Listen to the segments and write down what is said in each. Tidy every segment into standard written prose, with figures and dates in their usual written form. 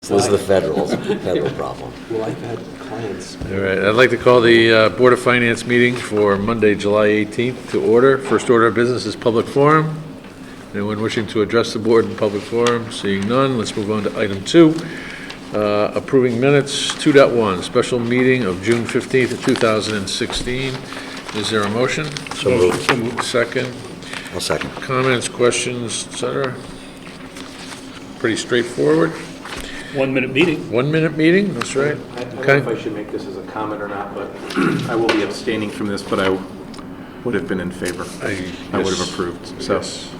This is the federal problem. Well, I've had clients. All right, I'd like to call the Board of Finance meeting for Monday, July 18th to order. First order of business is public forum. Anyone wishing to address the board in public forum? Seeing none, let's move on to item 2. Approving minutes, 2.1, special meeting of June 15th of 2016. Is there a motion? So moved. Second. I'll second. Comments, questions, et cetera? Pretty straightforward. 1 minute meeting. 1 minute meeting, that's right. I don't know Okay. if I should make this as a comment or not, but I will be abstaining from this, but I would have been in favor. I would have approved, so. Yes.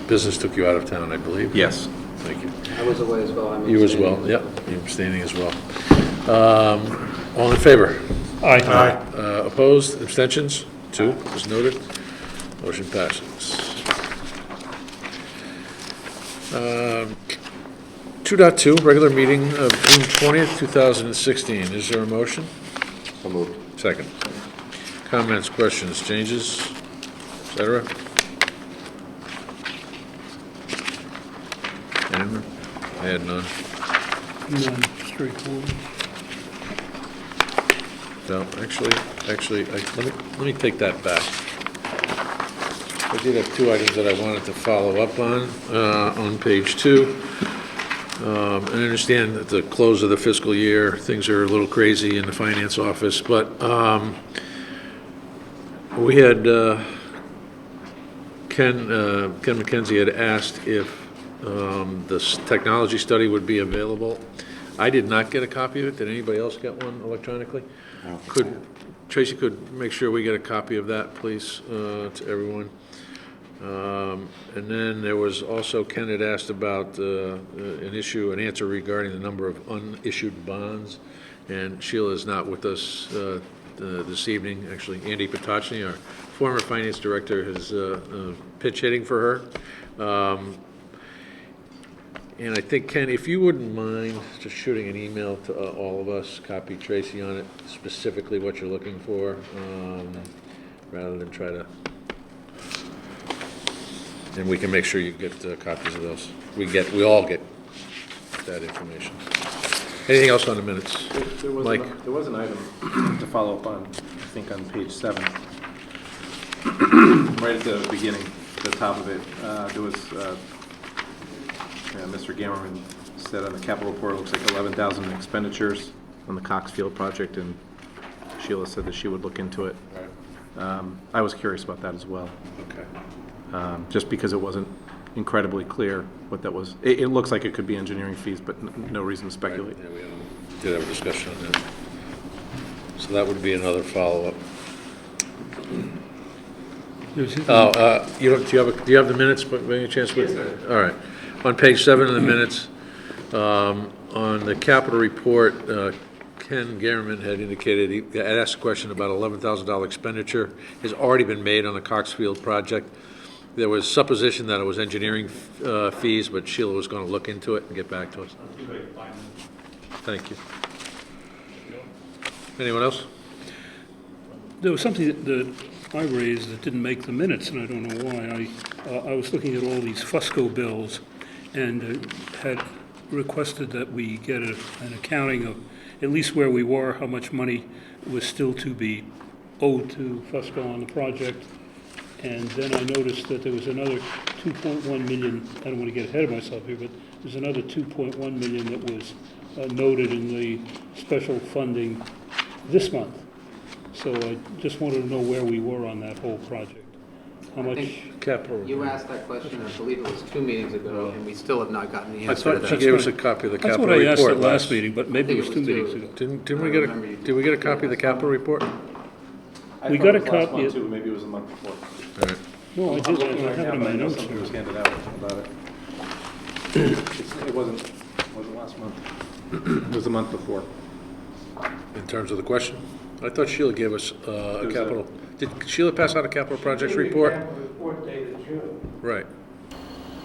Business took you out of town, I believe. Yes. Thank you. I was away as well. I'm You as well, abstaining. yep, you're abstaining as well. All in favor? Aye. Opposed, abstentions? 2, as noted. Motion passes. 2.2, regular meeting of June 20th, 2016. Is there a motion? So moved. Second. Comments, questions, changes, et cetera? Anyone? I had none. None, straightforward. No, actually, let me take that back. I did have 2 items that I wanted to follow up on page 2. And I understand at the close of the fiscal year, things are a little crazy in the finance office, but we had, Ken McKenzie had asked if this technology study would be available. I did not get a copy of it. Did anybody else get one electronically? Tracy could make sure we get a copy of that, please, to everyone. And then there was also, Ken had asked about an answer regarding the number of unissued bonds, and Sheila is not with us this evening. Actually, Andy Potocny, our former finance director, is pitch hitting for her. And I think, Ken, if you wouldn't mind just shooting an email to all of us, copy Tracy on it, specifically what you're looking for, rather than try to, and we can make sure you get copies of those. We all get that information. Anything else on the minutes? Mike? There was an item to follow up on, I think on page 7. Right at the beginning, the top of it, there was, Mr. Gammerman said on the capital report, it looks like 11,000 expenditures on the Cox Field project, and Sheila said that she would look into it. I was curious about that as well. Okay. Just because it wasn't incredibly clear what that was. It looks like it could be engineering fees, but no reason to speculate. Yeah, we did have a discussion on that. So that would be another follow-up. Oh, do you have the minutes, by any chance? Yes, sir. All right. On page 7 of the minutes, on the capital report, Ken Garriman had indicated, he had asked a question about $11,000 expenditure has already been made on the Cox Field project. There was supposition that it was engineering fees, but Sheila was going to look into it and get back to us. Thank you. Anyone else? There was something that I raised that didn't make the minutes, and I don't know why. I was looking at all these Fusco bills and had requested that we get an accounting of at least where we were, how much money was still to be owed to Fusco on the project. And then I noticed that there was another 2.1 million, I don't want to get ahead of myself here, but there's another 2.1 million that was noted in the special funding this month. So I just wanted to know where we were on that whole project. How much? Capital. You asked that question, I believe it was 2 meetings ago, and we still have not gotten the I answer to thought she that. gave us a copy of the That's capital what I report. asked at last meeting, but maybe it was 2 meetings ago. Didn't we get a copy of the capital report? We got a copy. Too. Maybe it was a month before. All right. No, I I'm did, looking I right have now, it in but my I know notes something was here. handed out about it. It wasn't last month. It was the month before. In terms of the question? I thought Sheila gave us a There's capital, did Sheila pass out a capital projects report? Capital report dated June. Right,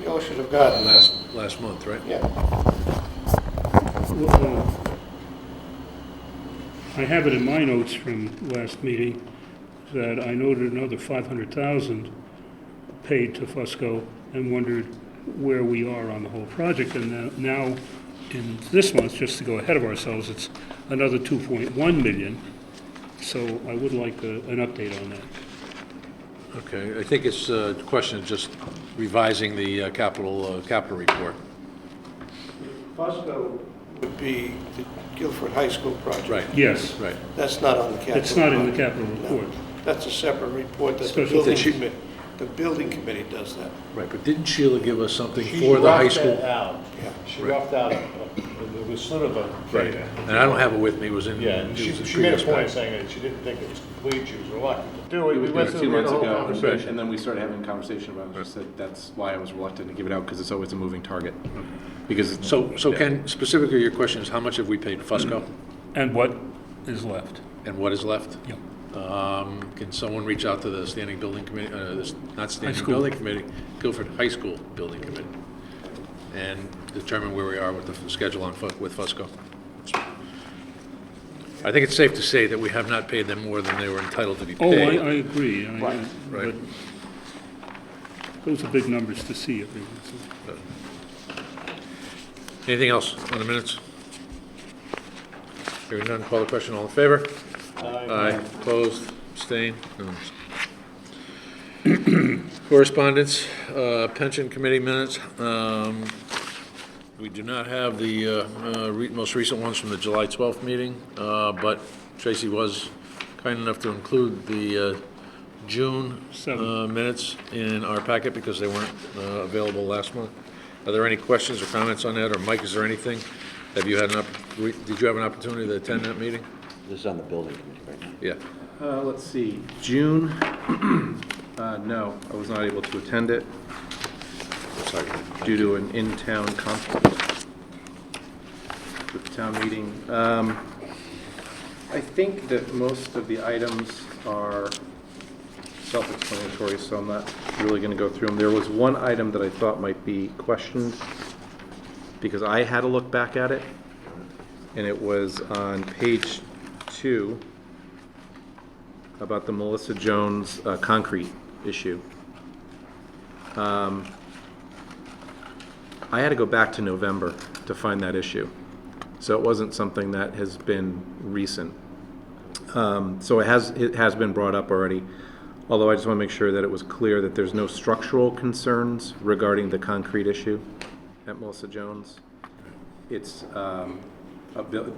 You all should have gotten that. last month, right? Yeah. I have it in my notes from last meeting that I noted another 500,000 paid to Fusco and wondered where we are on the whole project. And now in this month, just to go ahead of ourselves, it's another 2.1 million. So I would like an update on that. Okay, I think it's a question of just revising the capital report. Fusco would be the Guilford High School project. Right. Yes, Right. That's not on the capital. it's not in the budget. capital No. report. That's a separate report that the Special building feature. committee, the building committee does that. Right, but didn't Sheila give us something She for the high roughed school? it out. Yeah. She Right. roughed out, it was sort of a. Right, and I don't have it with me, it was in. Yeah, it and was she in made a previous point pack. saying that she didn't think it was complete, she was reluctant to do it. It We was went it was through 2 the months whole ago, conversation. and then we started having a conversation about it, and she said that's why I was reluctant to give it out, because it's always a moving target. Because. So Ken, specifically your question is how much have we paid Fusco And what is left? and what is left? Yeah. Can someone reach out to the standing building committee, not standing school. building committee, Guilford High School Building Committee, and determine where we are with the schedule on, with Fusco? I think it's safe to say that we have not paid them more than they were entitled to be Oh, paid. I agree. Right. But those are big numbers to see. Anything else on the minutes? Hearing none, call the question, all in favor? Aye. Opposed, abstained? None. Correspondence, pension committee minutes. We do not have the most recent ones from the July 12th meeting, but Tracy was kind enough to include the June minutes in our packet because they weren't available last month. Are there any questions or comments on that? Or Mike, is there anything? Have you had did you have an opportunity to attend that meeting? This is on the building committee right now. Yeah. Let's see, June, no, I was not able to attend it Sorry. due to an in-town conflict with the town meeting. I think that most of the items are self-explanatory, so I'm not really going to go through them. There was one item that I thought might be questioned, because I had to look back at it, and it was on page 2 about the Melissa Jones concrete issue. I had to go back to November to find that issue, so it wasn't something that has been recent. So it has been brought up already, although I just want to make sure that it was clear that there's no structural concerns regarding the concrete issue at Melissa Jones. It's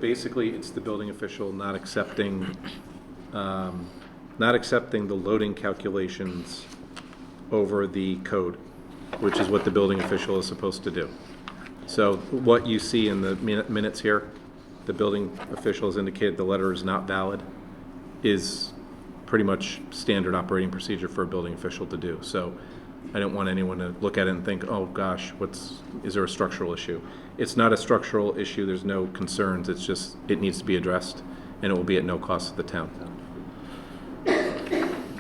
basically it's the building official not accepting the loading calculations over the code, which is what the building official is supposed to do. So what you see in the minutes here, the building official has indicated the letter is not valid, is pretty much standard operating procedure for a building official to do. So I don't want anyone to look at it and think, oh gosh, is there a structural issue? It's not a structural issue, there's no concerns, it's just, it needs to be addressed, and it will be at no cost to the town.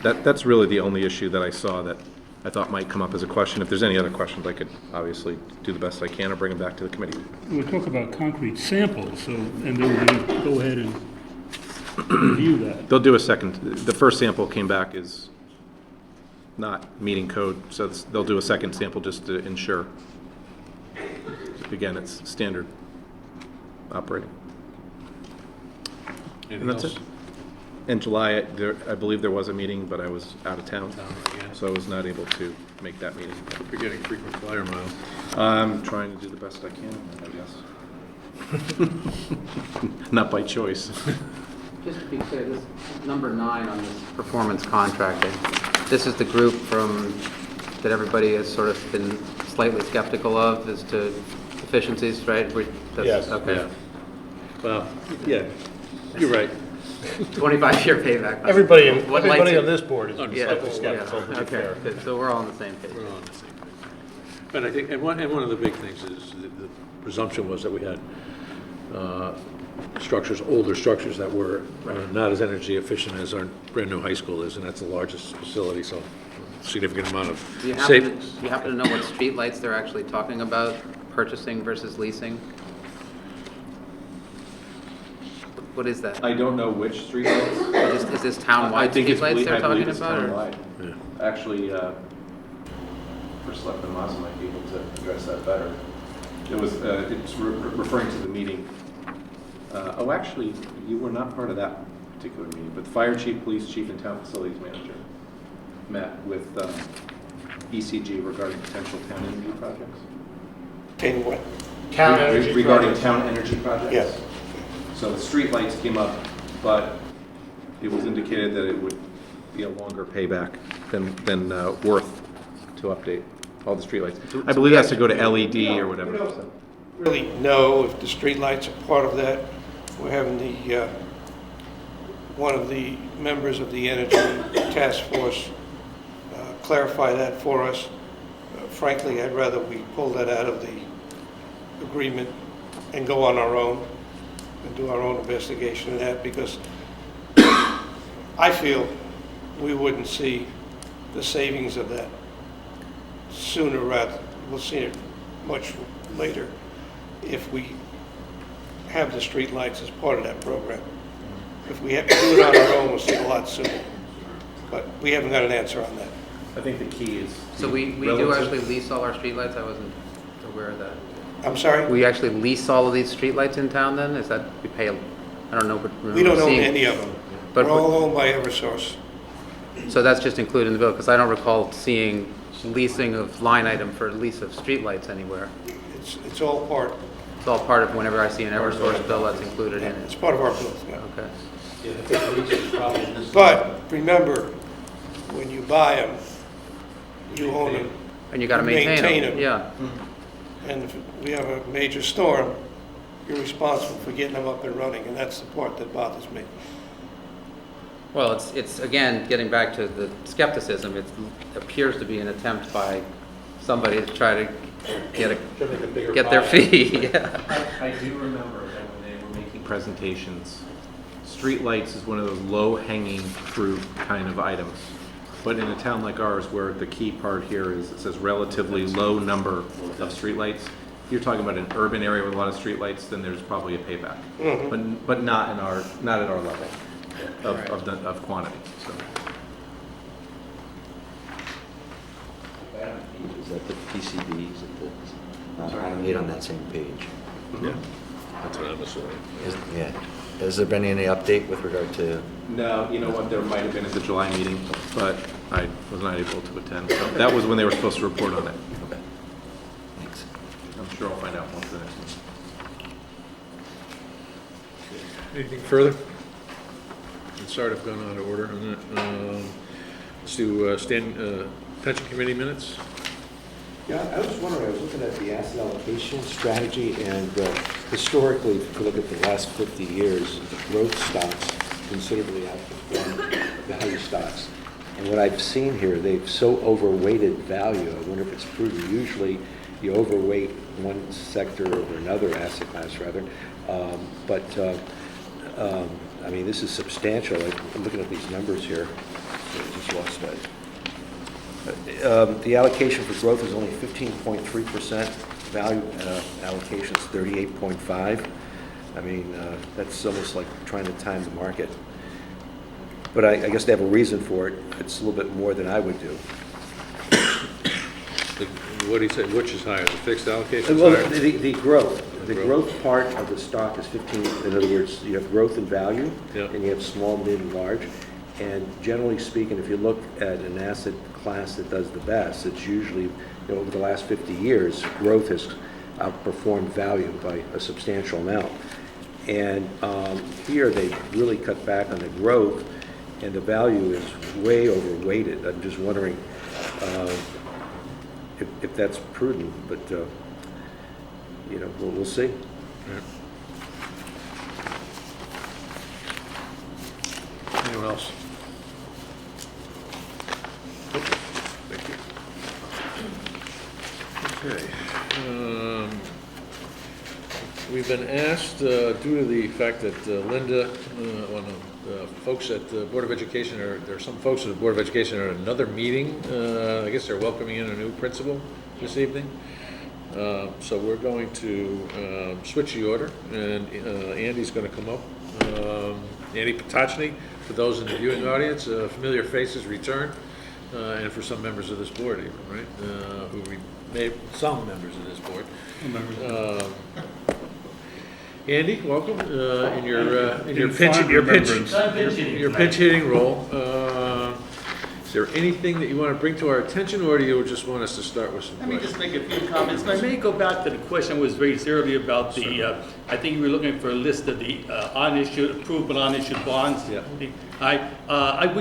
That's really the only issue that I saw that I thought might come up as a question. If there's any other questions, I could obviously do the best I can or bring them back to the committee. We'll talk about concrete samples, so, and then we'll go ahead and review that. They'll do a second, the first sample came back is not meeting code, so they'll do a second sample just to ensure. Again, it's standard operating. Anything And that's else? it. In July, I believe there was a meeting, but I was out of town, so I was not able to make that meeting. You're getting frequent flyer miles. I'm trying to do the best I can, I guess. Not by choice. Just to be clear, this number 9 on this performance contracting, this is the group that everybody has sort of been slightly skeptical of as to efficiencies, right? Yes. Okay. Yeah. Well, yeah, you're right. 25-year payback. Everybody What lights on it- this board is Yeah, slightly skeptical, yeah, to be okay, fair. good. So we're all on the same page. We're all on the same page. But I think, and one of the big things is the presumption was that we had older structures that were not as energy efficient as our brand-new high school is, and that's the largest facility, so significant amount of Do you safe. happen to know what streetlights they're actually talking about, purchasing versus leasing? What is that? I don't know which streetlights. Is this town-wide streetlights they're talking about? or- Yeah. Actually, First Selectman Mazza might be able to address that better. It was, it's referring to the meeting. Oh, actually, you were not part of that particular meeting, but the fire chief, police chief, and town facilities manager met with ECG regarding potential town energy projects. Tell what? Town energy Regarding projects. town energy projects? Yes. So the streetlights came up, but it was indicated that it would be a longer payback than worth to update all the streetlights. I believe it has to go to LED or whatever. so. Really know if the streetlights are part of that. We're having the, one of the members of the Energy Task Force clarify that for us. Frankly, I'd rather we pull that out of the agreement and go on our own and do our own investigation of that, because I feel we wouldn't see the savings of that sooner rather, we'll see it much later if we have the streetlights as part of that program. If we have to do it on our own, we'll see it a lot sooner. But we haven't got an answer on that. I think the key is. So we do actually lease all our streetlights? I wasn't aware of that. I'm sorry? We actually lease all of these streetlights in town then? Is that, we pay, I don't know, but. We don't own seeing- any of them. But- They're all owned by Eversource. So that's just included in the bill, because I don't recall seeing leasing of line item for lease of streetlights anywhere. It's all part, It's all part of whenever I see an Eversource bill, that's included in it's it. part of our bill. Yeah. Okay. But remember, when you buy them, you own them. And you gotta maintain Maintain them. 'em. Yeah. And if we have a major storm, you're responsible for getting them up and running, and that's the part that bothers me. Well, it's again, getting back to the skepticism, it appears to be an attempt by somebody to try to get their fee. Yeah. I do remember that when they were making presentations, streetlights is one of those low-hanging fruit kind of items. But in a town like ours, where the key part here is, it says relatively low number of streetlights. If you're talking about an urban area with a lot of streetlights, then there's probably a payback. But not at our level of quantity, so. Is that the PCBs that I made on that same page? Yeah, that's what I'm assuming. Yeah. Has there been any update with regard to, No, you know what, there might have been at the July meeting, but I was not able to attend. So that was when they were supposed to report on it. okay, thanks. I'm sure I'll find out once the next one. Anything further? I'm sorry to have gone out of order on that. Let's do pension committee minutes. Yeah, I was wondering, I was looking at the asset allocation strategy, and historically, if you look at the last 50 years, the growth stocks considerably outperform value stocks. And what I've seen here, they've so overweighted value. I wonder if it's prudent. Usually, you overweight one sector over another, asset class rather. I mean, this is substantial. I'm looking at these numbers here. I just lost that. The allocation for growth is only 15.3%. Value allocation is 38.5. I mean, that's almost like trying to time the market. But I guess they have a reason for it. It's a little bit more than I would do. What do you say, which is higher, the fixed allocation is Well, higher? the growth part of the stock is 15. In other words, you have growth and value, Yeah. and you have small, mid, and large. And generally speaking, if you look at an asset class that does the best, it's usually, over the last 50 years, growth has outperformed value by a substantial amount. And here, they really cut back on the growth, and the value is way overweighted. I'm just wondering if that's prudent, but, we'll see. Anyone else? Thank you. Okay. We've been asked, due to the fact that Linda, folks at the Board of Education, there are some folks at the Board of Education are at another meeting. I guess they're welcoming in a new principal this evening. So we're going to switch the order, and Andy's going to come up. Andy Potocny, for those in the viewing audience, familiar faces return, and for some members of this board even, right, who some members of this board. Andy, welcome, in your pinch hitting role. Is there anything that you want to bring to our attention, or do you just want us to start with some Let me just questions? make a few comments. I may go back to the question that was raised earlier about the, I think you were looking for a list of the unissued, approved but unissued bonds. Yeah. We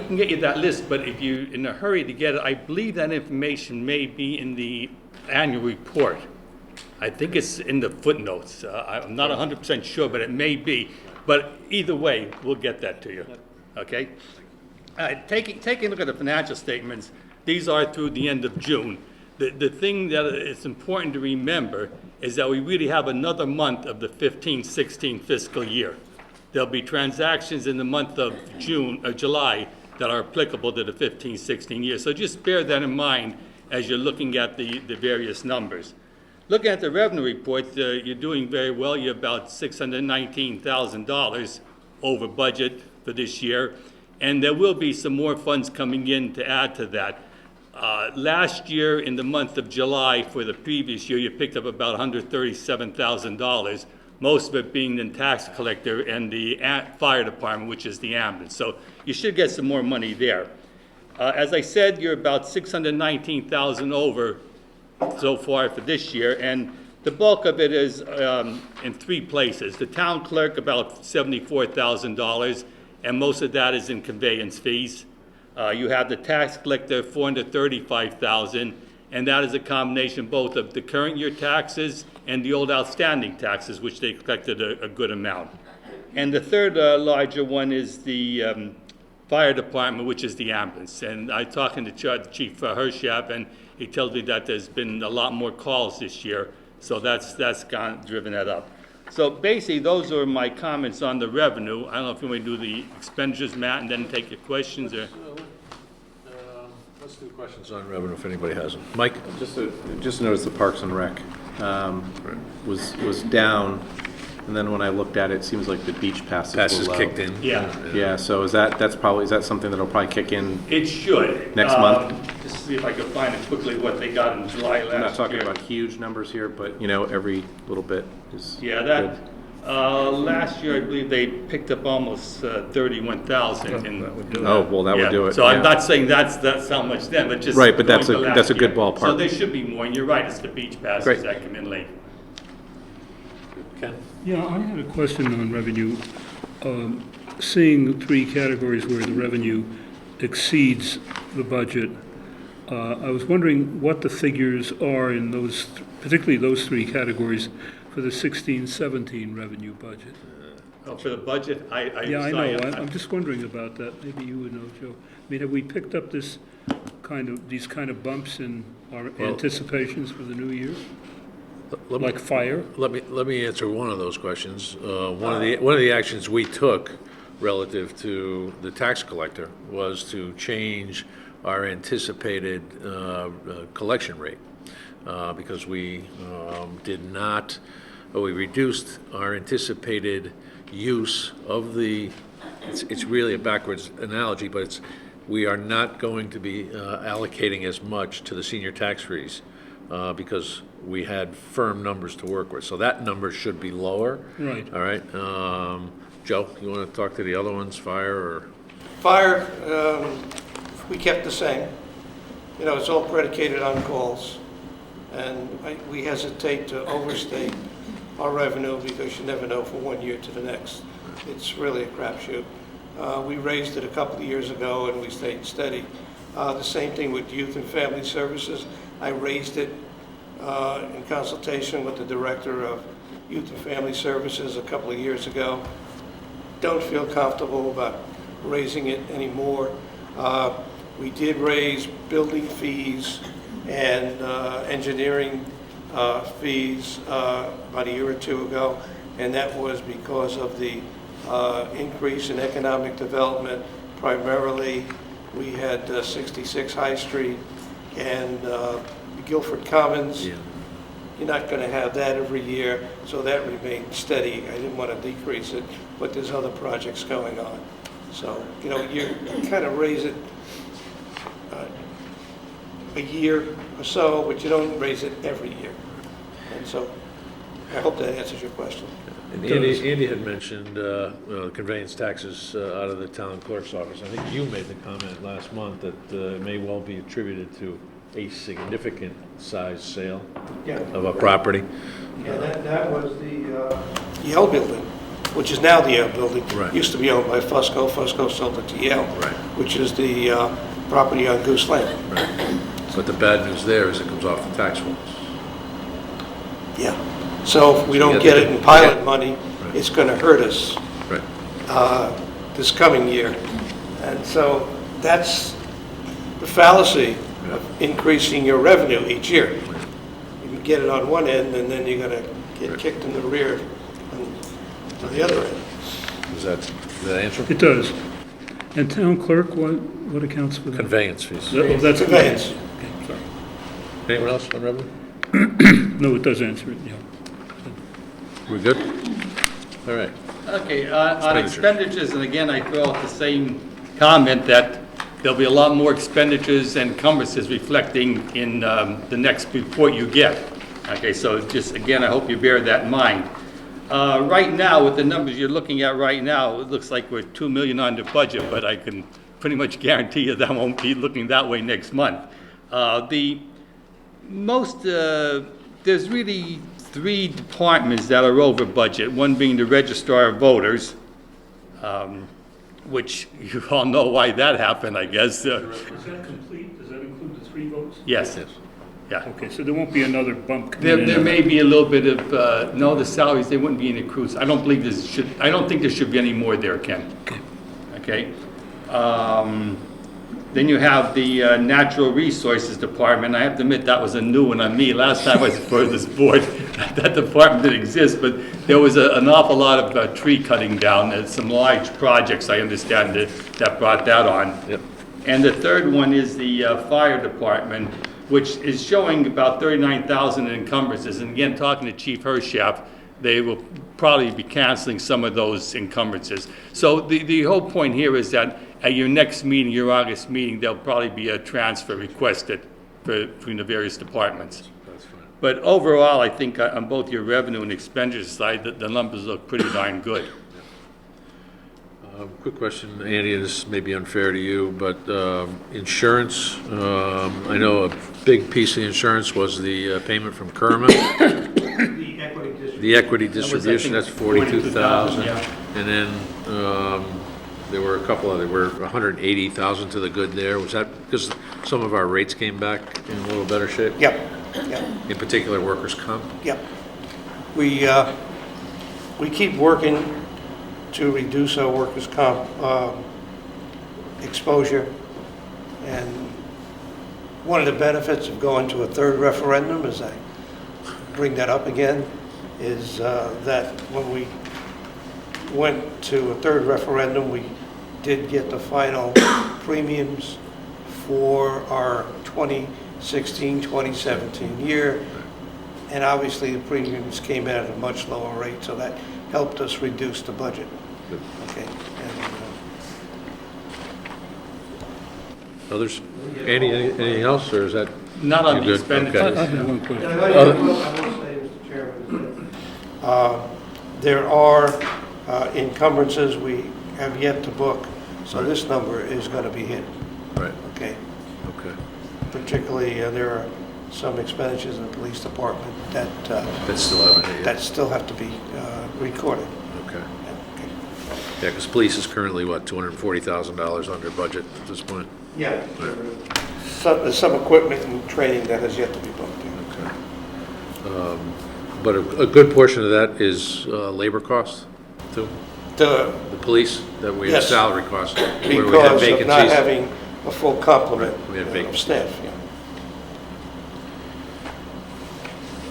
can get you that list, but if you're in a hurry to get it, I believe that information may be in the annual report. I think it's in the footnotes. I'm not 100% sure, but it may be. But either way, we'll get that to you, okay? Taking a look at the financial statements, these are through the end of June. The thing that is important to remember is that we really have another month of the 15-16 fiscal year. There'll be transactions in the month of July that are applicable to the 15-16 year. So just bear that in mind as you're looking at the various numbers. Looking at the revenue report, you're doing very well. You're about $619,000 over budget for this year. And there will be some more funds coming in to add to that. Last year, in the month of July for the previous year, you picked up about $137,000, most of it being the tax collector and the fire department, which is the ambulance. So you should get some more money there. As I said, you're about $619,000 over so far for this year, and the bulk of it is in three places. The town clerk, about $74,000, and most of that is in conveyance fees. You have the tax collector, $435,000, and that is a combination both of the current year taxes and the old outstanding taxes, which they collected a good amount. And the third larger one is the fire department, which is the ambulance. And I talking to Chief Hershap, and he tells me that there's been a lot more calls this year, so that's driven that up. So basically, those are my comments on the revenue. I don't know if you want to do the expenditures, Matt, and then take your questions, or? Let's do questions on revenue if anybody has them. Mike? Just noticed the Parks and Rec was down, and then when I looked at it, it seems like the beach passes were low. Kicked in. Yeah. Yeah, so is that something that'll probably kick in? It should. Next month? Just see if I can find it quickly, what they got in July last year. I'm not talking about huge numbers here, but, every little bit is Yeah, good. last year, I believe they picked up almost 31,000. Oh, well, that would do it. So I'm yeah. not saying that's how much then, but just. Right, but going that's to a- last that's a good year. ballpark. So there should be more, and you're right, it's the beach passes Great. that come in late. Ken? Yeah, I had a question on revenue. Seeing three categories where the revenue exceeds the budget, I was wondering what the figures are in those, particularly those three categories for the 16-17 revenue budget. Oh, for the budget, Yeah, I know, I'm just wondering about that. Maybe you would know, Joe. I mean, have we picked up these kind of bumps in our anticipations for the new year? Like fire? Let me answer one of those questions. One of the actions we took relative to the tax collector was to change our anticipated collection rate because we we reduced our anticipated use of the. It's really a backwards analogy, but we are not going to be allocating as much to the senior tax freeze because we had firm numbers to work with. So that number should be lower. Right. All right. Joe, you want to talk to the other ones, fire or? Fire, we kept the same. It's all predicated on calls. And we hesitate to overstate our revenue because you never know from one year to the next. It's really a crapshoot. We raised it a couple of years ago and we stayed steady. The same thing with youth and family services. I raised it in consultation with the director of youth and family services a couple of years ago. Don't feel comfortable about raising it anymore. We did raise building fees and engineering fees about a year or two ago, and that was because of the increase in economic development. Primarily, we had 66 High Street and Guilford Commons. Yeah. You're not going to have that every year, so that remained steady. I didn't want to decrease it, but there's other projects going on. So, you kind of raise it a year or so, but you don't raise it every year. And so I hope that answers your question. And Andy had mentioned conveyance taxes out of the town clerk's office. I think you made the comment last month that it may well be attributed to a significant size sale Yeah. of a property. Yeah, that was the Yale building, which is now the Yale building. Right. Used to be owned by Fusco. Fusco sold it to Yale. Right. Which is the property on Goose Lane. But the bad news there is it comes off the tax rolls. Yeah. So if we So don't you get have it to- in pilot money, Right. it's going to hurt us Right. this coming year. And so that's the fallacy of increasing your revenue each year. You can get it on one end, and then you're going to get kicked in the rear on the other end. Does that answer? It does. And town clerk, what accounts for that? Conveyance fees. Oh, that's Conveyance. Okay, sorry. Anyone else on revenue? No, it does answer it, yeah. We're good? All right. Okay, on Expenditures. expenditures, and again, I throw out the same comment that there'll be a lot more expenditures and encumbrances reflecting in the next report you get. Okay, so just, again, I hope you bear that in mind. Right now, with the numbers you're looking at right now, it looks like we're 2 million under budget, but I can pretty much guarantee you that won't be looking that way next month. There's really 3 departments that are over budget, one being the Registrar of Voters, which you all know why that happened, I guess. Is that complete? Does that include the 3 votes? Yes, yeah. Okay, so there won't be another bump coming in? There may be a little bit of, no, the salaries, they wouldn't be in accrues. I don't think there should be any more there, Ken. Okay? Then you have the Natural Resources Department. I have to admit, that was a new one on me. Last time I was before this board, that department didn't exist, but there was an awful lot of tree cutting down. There's some large projects, I understand, that brought that on. Yep. And the third one is the Fire Department, which is showing about 39,000 in encumbrances. And again, talking to Chief Hershaft, they will probably be canceling some of those encumbrances. So the whole point here is that at your next meeting, your August meeting, there'll probably be a transfer requested between the various departments. That's fine. But overall, I think on both your revenue and expenditure side, the numbers look pretty darn good. Quick question, Andy, and this may be unfair to you, but insurance, I know a big piece of the insurance was the payment from Kerma. The equity distribution, that's 42,000. Yeah. And then there were a couple other, we're 180,000 to the good there. Was that because some of our rates came back in a little better shape? Yep, yep. In particular, workers' comp? Yep. We keep working to reduce our workers' comp exposure. And one of the benefits of going to a third referendum, as I bring that up again, is that when we went to a third referendum, we did get the final premiums for our 2016-2017 year. And obviously, the premiums came in at a much lower rate, so that helped us reduce the budget. Okay. And, Others? Andy, anything else, or is that? Not on you the good? expenditures. Okay. I have one question. I will say, Mr. Chairman, there are encumbrances we have yet to book, so Right. this number is going to be hit, Right, okay? okay. Particularly, there are some expenditures in the police department that That still haven't hit yet? that still have to be recorded. Okay. Okay. Yeah, because police is currently, what, $240,000 under budget at this point? Yeah. There's some equipment and training that has yet to be booked. Yeah. Okay. But a good portion of that is labor costs, too? The The police, that we have Yes. salary costs, where we have Because of not vacancies. having a full complement Right, we had of vacancies. staff, yeah.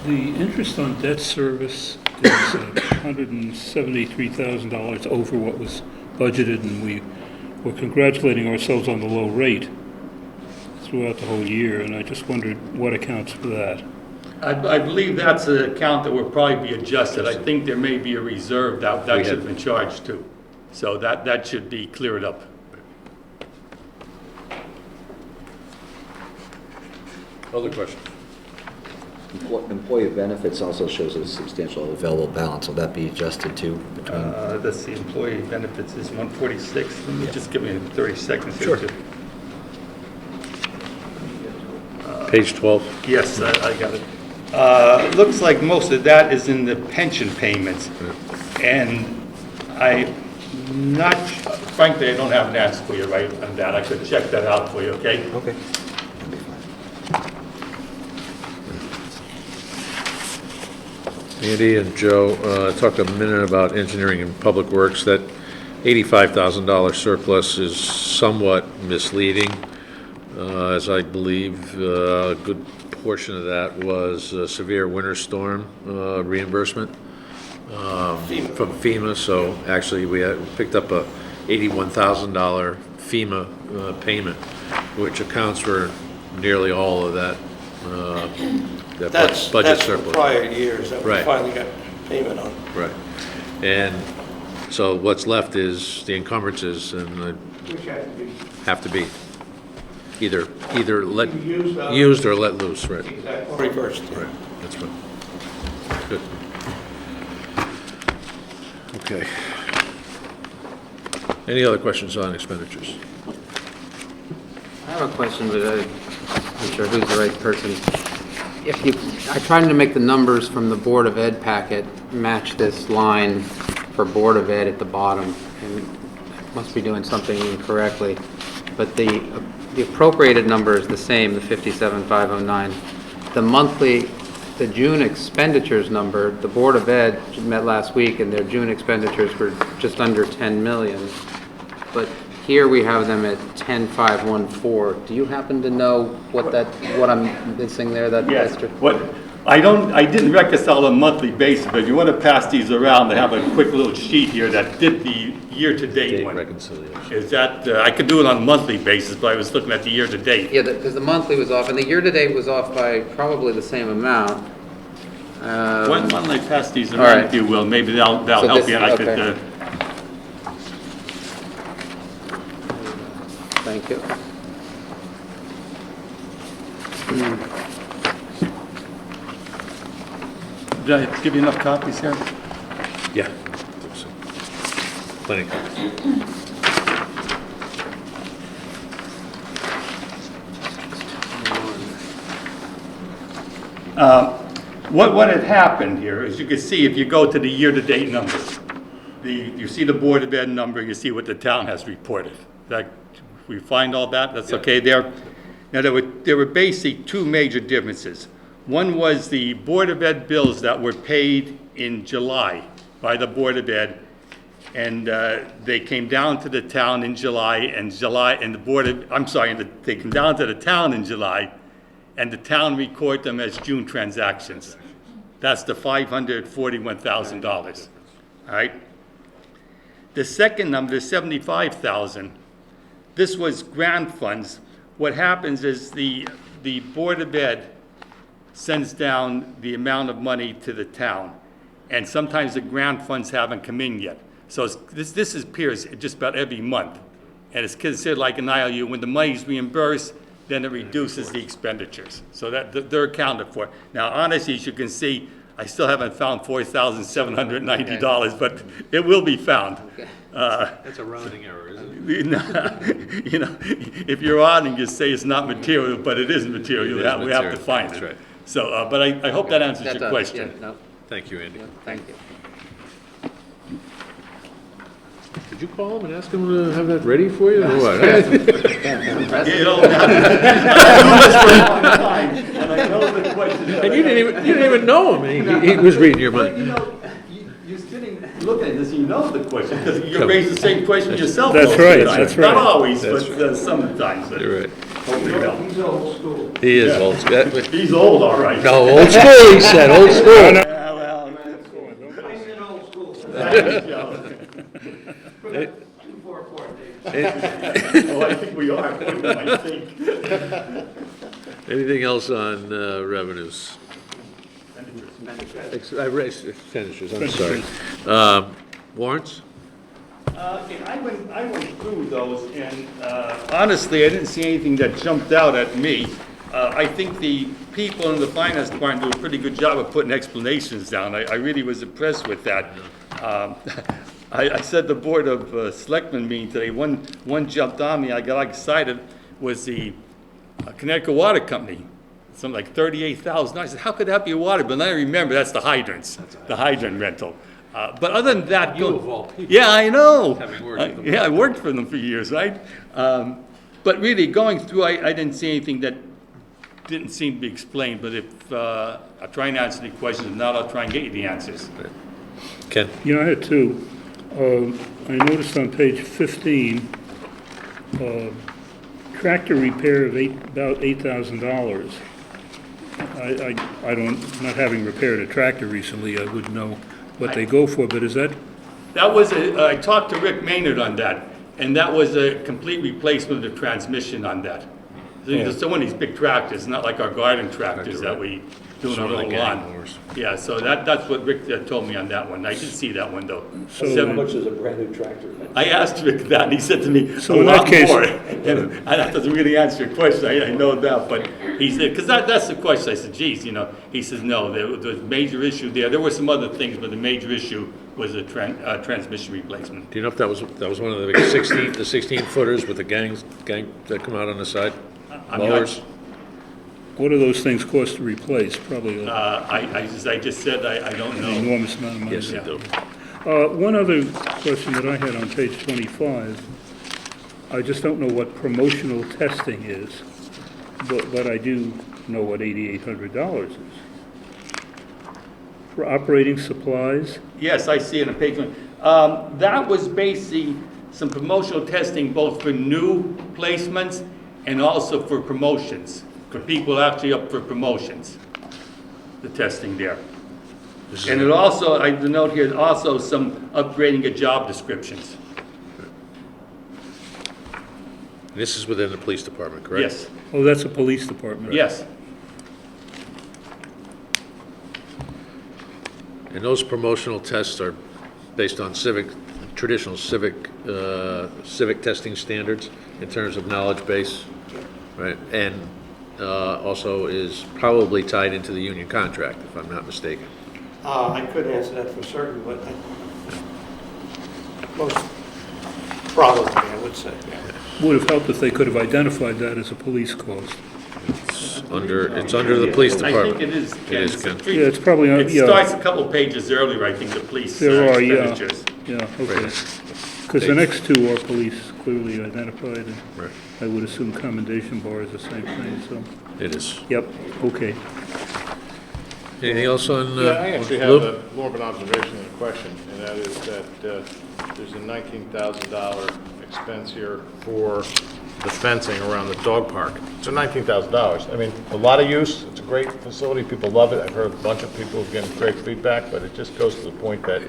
The interest on debt service is $173,000 over what was budgeted, and we were congratulating ourselves on the low rate throughout the whole year, and I just wondered what accounts for that. I believe that's an account that will probably be adjusted. I think there may be a reserve that We should had- have been charged to. So that should be cleared up. Other questions? Employee benefits also shows a substantial available balance. Will that be adjusted too between? Let's see, employee benefits is 146. Let me just give me 30 seconds here. Sure. Page 12. Yes, I got it. Looks like most of that is in the pension payments. And I'm not, frankly, I don't have an answer for you right on that. I could check that out for you, okay? Okay. That'd be fine. Andy and Joe, talked a minute about engineering and public works. That $85,000 surplus is somewhat misleading, as I believe a good portion of that was severe winter storm reimbursement from FEMA. So actually, we picked up a $81,000 FEMA payment, which accounts for nearly all of that That's budget for surplus. prior years that we Right. finally got payment on. Right. And so what's left is the encumbrances, and Which had to be have to be either let, used, used or let loose, right? exactly reversed. Right, that's right. Good. Okay. Any other questions on expenditures? I have a question, but I'm sure who's the right person. If you, I tried to make the numbers from the Board of Ed packet match this line for Board of Ed at the bottom, and must be doing something incorrectly. But the appropriated number is the same, the 57,509. The monthly, the June expenditures number, the Board of Ed met last week, and their June expenditures were just under 10 million. But here we have them at 10,514. Do you happen to know what I'm missing there? That Yes, extra? I didn't reconcile on a monthly basis, but if you want to pass these around, I have a quick little sheet here that did the year-to-date one. Reconciliation. Is that, I could do it on a monthly basis, but I was looking at the year-to-date. Yeah, because the monthly was off, and the year-to-date was off by probably the same amount. Why don't I pass these all around, right. if you will, maybe that'll So help this- you, and I could, okay. Thank you. did I give you enough copies here? Yeah. I think so. Plenty. What had happened here, as you can see, if you go to the year-to-date numbers, you see the Board of Ed number, you see what the town has reported. We find all that, that's okay there? Now, there were basically two major differences. One was the Board of Ed bills that were paid in July by the Board of Ed, and they came down to the town in July, and the Board of, they came down to the town in July, and the town record them as June transactions. That's the $541,000, all right? The second number, the 75,000, this was grant funds. What happens is the Board of Ed sends down the amount of money to the town, and sometimes the grant funds haven't come in yet. So this appears just about every month, and it's considered like an IOU. When the money's reimbursed, then it reduces the expenditures. So that they're accounted for. Now, honestly, as you can see, I still haven't found $4,790, but it will be found. That's a rounding error, isn't it? You know, if you're on and you say it's not material, but it is material, we have to material. find it. That's right. So, but I hope that answers That your does, question. yeah, no, Thank you, Andy. thank you. Did you call him and ask him to have that ready for you, or what? You know, I do this for a long time, and I know the question. And you didn't even know him, and he was reading your But mind. you know, you're sitting looking at this, you know the question, because you raise the same question yourself. That's most of the right, time. that's right. Not always, That's but sometimes. You're right. Hopefully it helps. He's old school. He is old school. He's old, all right. No, old school, he said, old school. Yeah, well, I'm in old school. thanks, Joe. Oh, I think we are, I think. Anything else on revenues? Expenditures, I'm sorry. Warrants? And I went through those, and honestly, I didn't see anything that jumped out at me. I think the people in the finance department do a pretty good job of putting explanations down. I really was impressed with that. I said the Board of Selectmen meeting today, one jumped on me, I got excited, was the Connecticut Water Company. Something like $38,000. I said, how could that be a water bill? And I remember, that's the hydrants, the hydrant rental. But other than that. You of all people. Yeah, I know. Having worked with them. Yeah, I worked for them for years, right? But really, going through, I didn't see anything that didn't seem to be explained. But if, I'll try and answer the questions. If not, I'll try and get you the answers. Ken? You know, I had two. I noticed on page 15, tractor repair of about $8,000. I don't, not having repaired a tractor recently, I wouldn't know what they go for, but is that, That was I talked to Rick Maynard on that, and that was a complete replacement of the transmission on that. So one of these big tractors, not like our garden tractors that we do in our Sort of little the lawn. gang mowers. Yeah, so that's what Rick told me on that one. I did see that one, though. So- How Seven- much is a brand-new tractor? I asked Rick that, and he said to me, So a in that lot case- more. And that doesn't really answer your question, I know that, but he said, because that's the question. I said, geez, you know, he says, no, there was a major issue there. There were some other things, but the major issue was a transmission replacement. Do you know if that was one of the big 16 footers with the gang that come out on the side? I mean, Mowers? what do those things cost to replace? Probably I just said, I don't an know. enormous amount of money. Yes, they do. One other question that I had on page 25, I just don't know what promotional testing is, but I do know what $8,800 is. For operating supplies, Yes, I see it on page one. That was basically some promotional testing both for new placements and also for promotions, for people actually up for promotions, the testing there. And it also, the note here, also some upgrading of job descriptions. This is within the police department, correct? Yes, oh, that's a police department. yes. And those promotional tests are based on traditional civic testing standards in terms of knowledge base, right? And also is probably tied into the union contract, if I'm not mistaken. I couldn't answer that for certain, but most probably, I would say. Would have helped if they could have identified that as a police cost. It's under the police I department. think it is, Ken. It is, It's Ken. a Yeah, it's probably, It yeah. starts a couple pages earlier, I think, the police There are, yeah, expenditures. yeah, okay. Because the next two are police clearly identified, and Right. I would assume commendation bar is the same thing, so, It is. yep, okay. Anything else on Yeah, I actually have Lou? more of an observation than a question, and that is that there's a $19,000 expense here for the fencing around the dog park. So $19,000. I mean, a lot of use, it's a great facility, people love it. I've heard a bunch of people who've given great feedback, but it just goes to the point that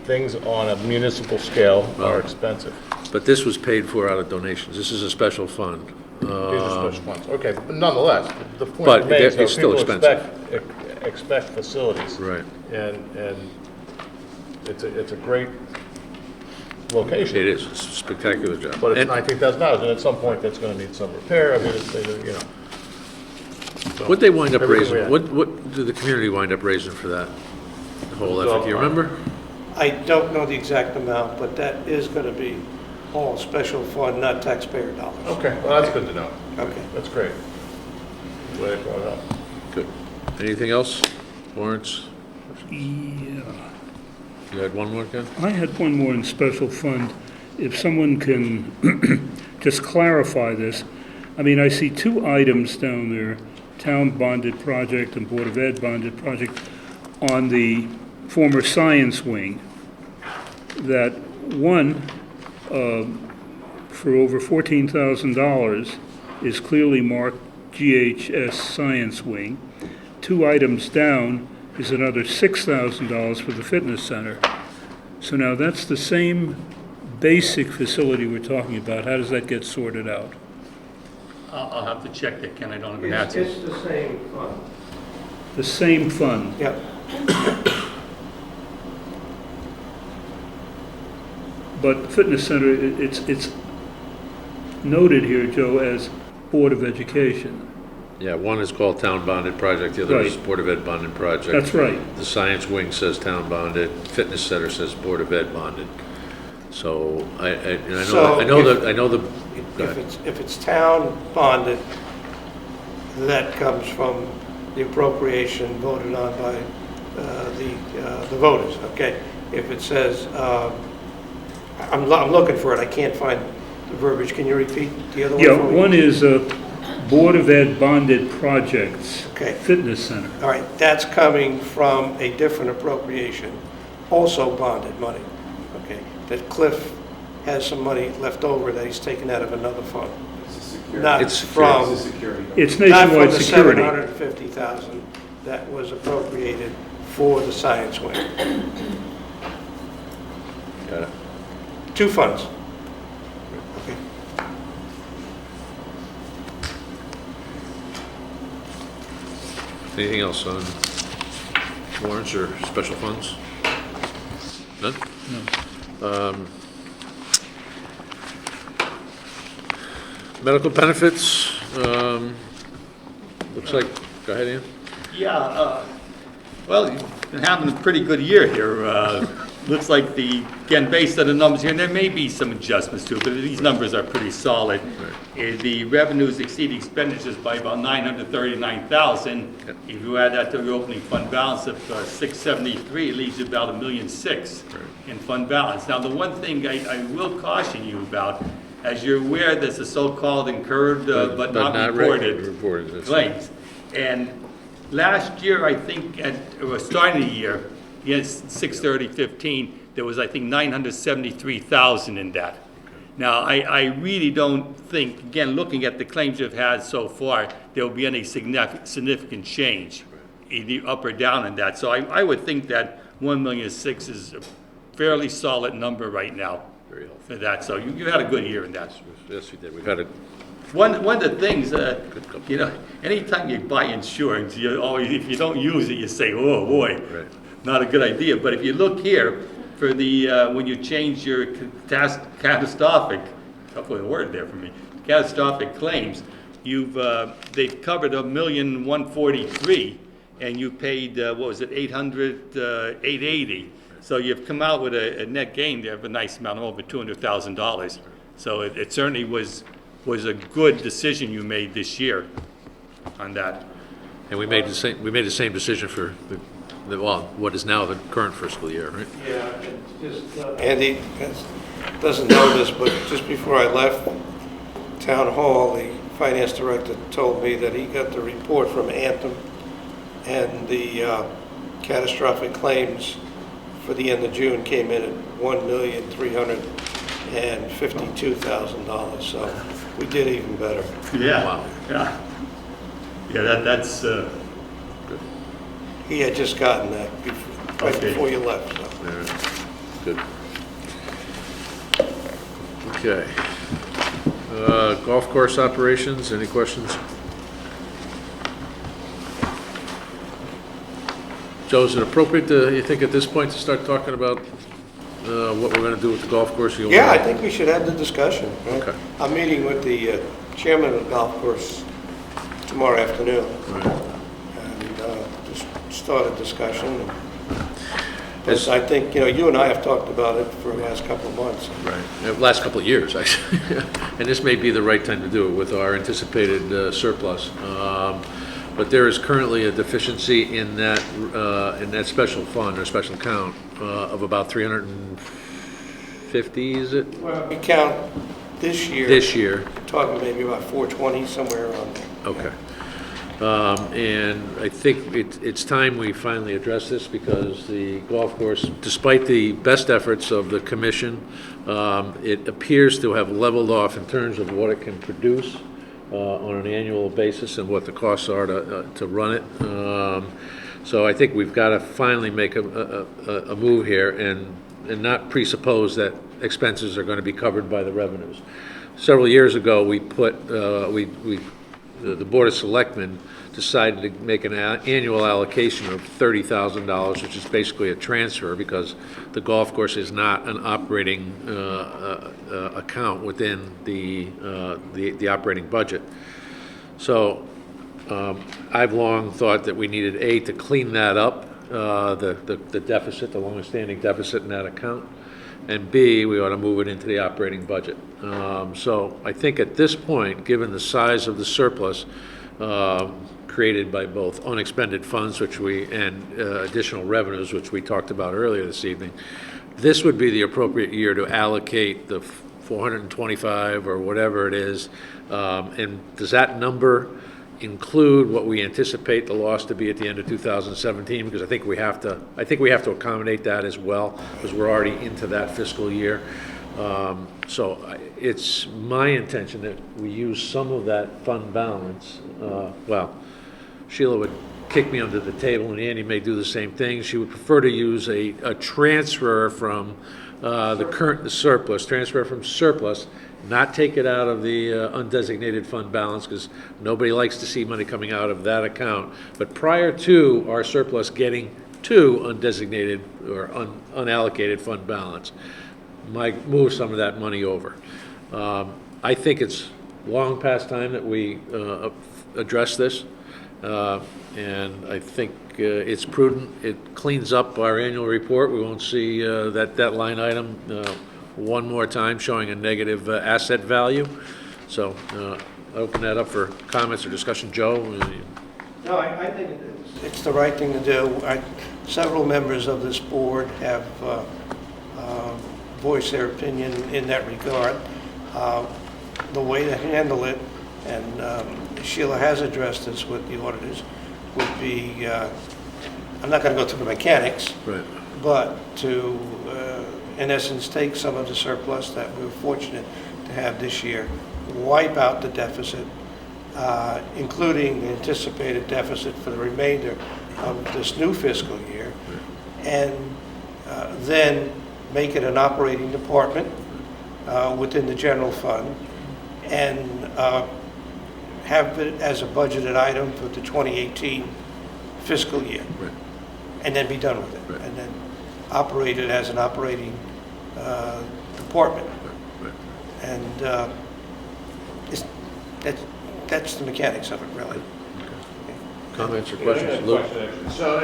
things on a municipal scale are expensive. But this was paid for out of donations. This is a special fund. These are special funds. Okay, but nonetheless, the point But remains, it's though, still people expensive. expect facilities. Right. And it's a great location. It is. It's a spectacular job. But it's And $19,000, and at some point, that's gonna need some repair, I mean, it's, you know. So, What'd they wind up everything raising? we had. What did the community wind up raising for that? The whole The effort, do you dog park. remember? I don't know the exact amount, but that is going to be all special fund, not taxpayer dollars. Okay, well, that's good to know. Okay. That's great. Glad it brought it up. Good. Anything else? Lawrence, Yeah. you had one more, Ken? I had one more in special fund. If someone can just clarify this, I mean, I see two items down there, town bonded project and Board of Ed bonded project, on the former science wing. That one, for over $14,000, is clearly marked GHS Science Wing. Two items down is another $6,000 for the fitness center. So now that's the same basic facility we're talking about. How does that get sorted out? I'll have to check that, Ken, I don't have an answer. It's the same fund. The same fund. Yep. But fitness center, it's noted here, Joe, as Board of Education. Yeah, one is called Town Bonded Project, the other is Right. Board of Ed Bonded Project. That's right. The Science Wing says Town Bonded, Fitness Center says Board of Ed Bonded. So So I know if- the, go If ahead. it's town bonded, that comes from the appropriation voted on by the voters, okay? If it says, I'm looking for it, I can't find the verbiage, can you repeat the other one Yeah, for me? one is Board of Ed Bonded Projects, Okay. Fitness Center. All right, that's coming from a different appropriation, also bonded money, okay? That Cliff has some money left over that he's taken out of another fund. Not It's from, It's not from nationwide the security. 750,000 that was appropriated for the science wing. Got it. Two funds. Okay. Anything else on warrants or special funds? None? No. Medical benefits, looks like, go ahead, Ian. Yeah, well, you've been having a pretty good year here. Looks like again, based on the numbers here, and there may be some adjustments to it, but these numbers are pretty solid. The revenues exceed expenditures by about 939,000. Yep. If you add that to the opening fund balance of 673, it leaves you about $1.6 million in fund balance. Now, the one thing I will caution you about, as you're aware, there's a so-called incurred but not reported that's claims. And last year, I think, or starting the year, yes, 6/30/15, there was, I think, 973,000 in that. Now, I really don't think, again, looking at the claims you've had so far, there will be any significant change, either up or down in that. So I would think that 1.6 million is a fairly solid number right now Very helpful. for that. So you had a good year in that. Yes, we did. We've had a, One of the things, you know, anytime you buy insurance, you always, if you don't use it, you say, oh, boy, Right. not a good idea. But if you look here, for the, when you change your catastrophic, couple of word there for me, catastrophic claims, they've covered 1,143,000, and you paid, what was it, 880. So you've come out with a net gain there of a nice amount, over $200,000. So it certainly was a good decision you made this year on that. and we made the same decision for what is now the current fiscal year, right? Yeah, Andy doesn't know this, but just before I left Town Hall, the finance director told me that he got the report from Anthem, and the catastrophic claims for the end of June came in at $1,352,000, so we did even better. Yeah. Wow. Yeah. Yeah, that's, He had just gotten that right Okay. before you left, so. Good. Okay. Golf course operations, any questions? Joe, is it appropriate you think at this point to start talking about what we're gonna do with the golf course? Yeah, I think we should have the discussion. Right? Okay. I'm meeting with the chairman of the golf course tomorrow afternoon. And just start a discussion. But I think, you and I have talked about it for the last couple of months. Right, last couple of years, actually. And this may be the right time to do it with our anticipated surplus. But there is currently a deficiency in that special fund or special account of about 350, is it? Well, we count this year. This year, Talking maybe about 420, somewhere around there. okay. And I think it's time we finally address this because the golf course, despite the best efforts of the commission, it appears to have leveled off in terms of what it can produce on an annual basis and what the costs are to run it. So I think we've got to finally make a move here and not presuppose that expenses are going to be covered by the revenues. Several years ago, we the Board of Selectmen decided to make an annual allocation of $30,000, which is basically a transfer because the golf course is not an operating account within the operating budget. So I've long thought that we needed, to clean that up, the deficit, the longest-standing deficit in that account, and B, we ought to move it into the operating budget. So I think at this point, given the size of the surplus created by both unexpended funds, and additional revenues, which we talked about earlier this evening, this would be the appropriate year to allocate the 425 or whatever it is. And does that number include what we anticipate the loss to be at the end of 2017? Because I think we have to accommodate that as well, because we're already into that fiscal year. So it's my intention that we use some of that fund balance. Well, Sheila would kick me under the table, and Andy may do the same thing. She would prefer to use a transfer from the surplus, transfer from surplus, not take it out of the undesignated fund balance, because nobody likes to see money coming out of that account. But prior to our surplus getting to undesignated or unallocated fund balance, might move some of that money over. I think it's long past time that we address this, and I think it's prudent. It cleans up our annual report. We won't see that line item one more time showing a negative asset value. So I open that up for comments or discussion. Joe? No, I think it's the right thing to do. Several members of this board have voiced their opinion in that regard. The way to handle it, and Sheila has addressed this with the auditors, would be, I'm not going to go through the mechanics, Right. but to, in essence, take some of the surplus that we were fortunate to have this year, wipe out the deficit, including the anticipated deficit for the remainder of this new fiscal year, and then make it an operating department within the general fund, and have it as a budgeted item for the 2018 fiscal year, Right. and then be done with it, Right. and then operate it as an operating department. Right. And that's the mechanics of it, really. Comments or Yeah, I questions? had a Luke? question, actually. So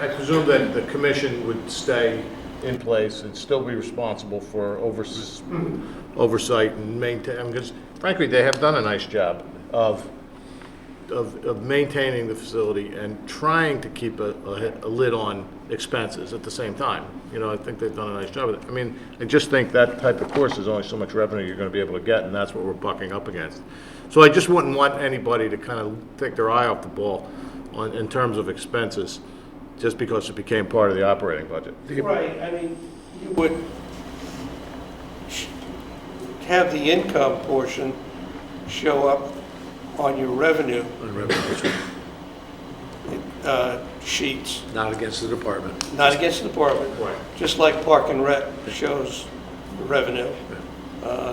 I presume that the commission would stay in place and still be responsible for oversight and maintain, because frankly, they have done a nice job of maintaining the facility and trying to keep a lid on expenses at the same time. You know, I think they've done a nice job of it. I mean, I just think that type of course is only so much revenue you're going to be able to get, and that's what we're bucking up against. So I just wouldn't want anybody to kind of take their eye off the ball in terms of expenses, just because it became part of the operating budget. Right, I mean, you would have the income portion show up on your revenue On revenue, sheets, not against the department. not against the department. Right. Just like Park and Rec shows revenue,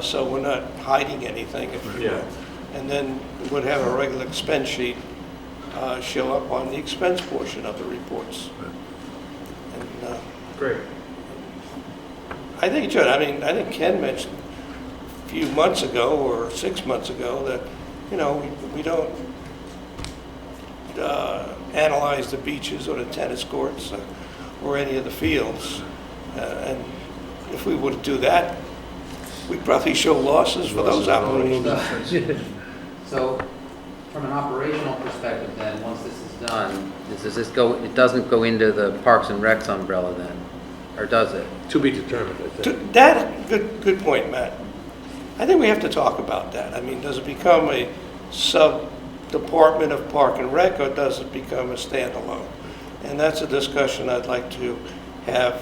so we're not hiding anything, if you will. Yeah. And then would have a regular expense sheet show up on the expense portion of the reports. And Great. I think it should. I mean, I think Ken mentioned a few months ago or 6 months ago that, you know, we don't analyze the beaches or the tennis courts or any of the fields. And if we were to do that, we'd probably show losses for those operations. So, from an operational perspective then, once this is done, does this go, it doesn't go into the Parks and Recs umbrella then? Or does it? To be determined, I think. That, good point, Matt. I think we have to talk about that. I mean, does it become a sub-department of Park and Rec, or does it become a standalone? And that's a discussion I'd like to have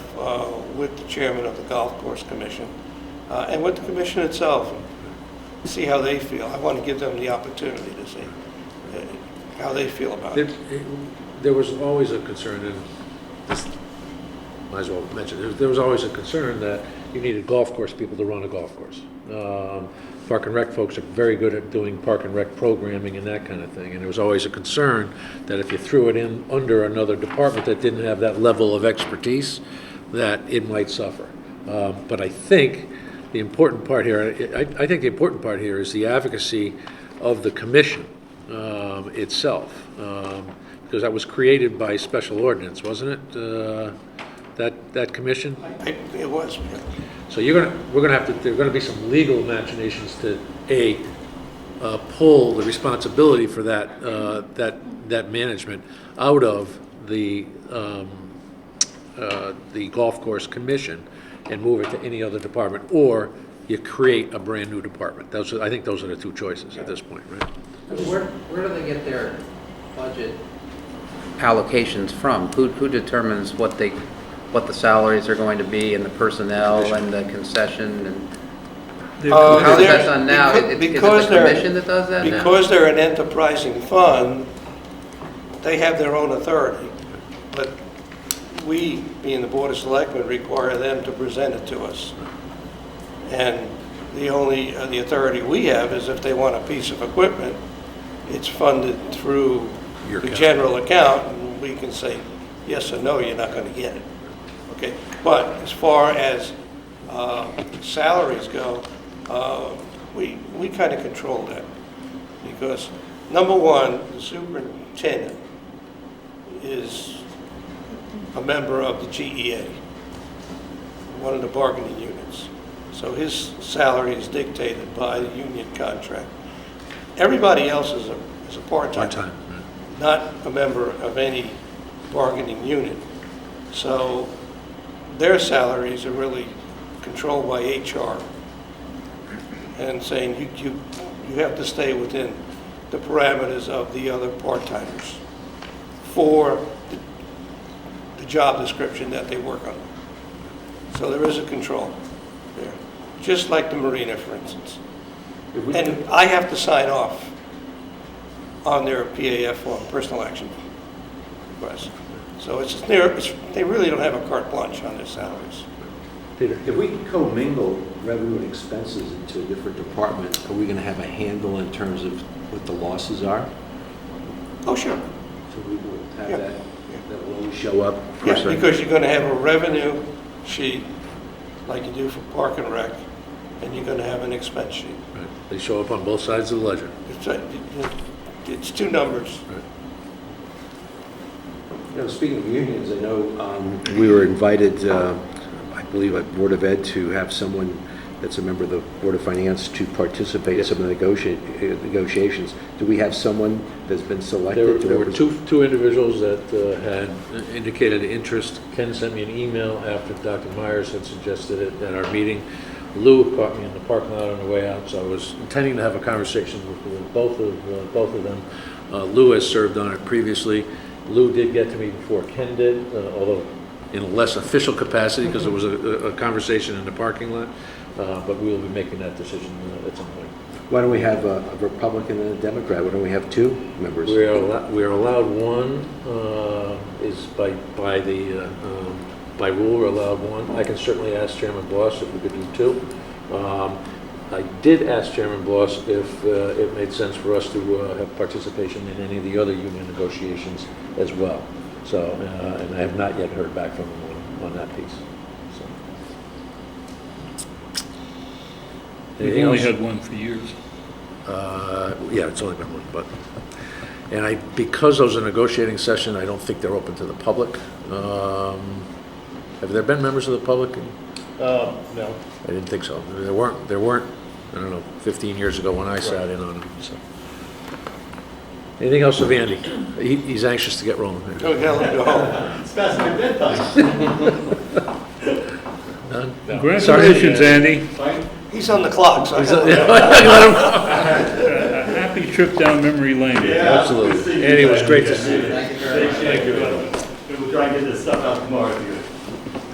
with the chairman of the Golf Course Commission and with the commission itself, see how they feel. I want to give them the opportunity to see how they feel about it. There was always a concern, and might as well mention, there was always a concern that you needed golf course people to run a golf course. Park and Rec folks are very good at doing Park and Rec programming and that kind of thing, and there was always a concern that if you threw it in under another department that didn't have that level of expertise, that it might suffer. But I think the important part here, I think the important part here is the advocacy of the commission itself, because that was created by special ordinance, wasn't it? That commission? It was. So we're gonna have to, there are gonna be some legal machinations to, pull the responsibility for that management out of the golf course commission and move it to any other department, or you create a brand-new department. I think those are the two choices at this point, right? Where do they get their budget allocations from? Who determines what the salaries are going to be and the personnel and the concession and? How is that done now? Is it the commission that does that now? Because they're an enterprising fund, they have their own authority. But we, being the Board of Selectmen, require them to present it to us. And the only, the authority we have is if they want a piece of equipment, it's funded through Your the account. general account, and we can say, yes or no, you're not going to get it. Okay, but as far as salaries go, we kind of control that. Because, number one, the superintendent is a member of the GEA, one of the bargaining units. So his salary is dictated by the union contract. Everybody else is a part-time, Part-time, not a member of any bargaining unit. So their salaries are really controlled by HR and saying you have to stay within the parameters of the other part-timers for the job description that they work on. So there is a control there, just like the marina, for instance. And I have to sign off on their PAF form, personal action request. So they really don't have a carte blanche on their salaries. Peter? If we commingle revenue and expenses into a different department, are we going to have a handle in terms of what the losses are? Oh, sure. So we will have Yeah. that will always show up? Yeah, because you're going to have a revenue sheet like you do for Park and Rec, and you're going to have an expense sheet. Right. They show up on both sides of the ledger. It's two numbers. You know, speaking of unions, I know we were invited, I believe at Board of Ed, to have someone that's a member of the Board of Finance to participate in some of the negotiations. Do we have someone that's been selected? There were two individuals that had indicated interest. Ken sent me an email after Dr. Myers had suggested it at our meeting. Lou caught me in the parking lot on the way out, so I was intending to have a conversation with both of them. Lou has served on it previously. Lou did get to me before Ken did, although in a less official capacity because there was a conversation in the parking lot. But we will be making that decision at some point. Why don't we have a Republican and a Democrat? Why don't we have two members? We are allowed one, is by rule, we're allowed one. I can certainly ask Chairman Bloss if we could do two. I did ask Chairman Bloss if it made sense for us to have participation in any of the other union negotiations as well. So, and I have not yet heard back from him on that piece. So. We've Anything only else? had one for years. Yeah, it's only been one, but, and because those are negotiating session, I don't think they're open to the public. Have there been members of the public? No. I didn't think so. There weren't, I don't know, 15 years ago when I sat in on them, so. Anything else with Andy? He's anxious to get rolling. Oh, yeah, let me go home. It's past my bedtime. None? Congratulations, Andy. He's on the clock, so I gotta A happy trip down memory lane. Absolutely. Andy, it was great to see you. Thank you. We'll try and get this stuff out tomorrow for you.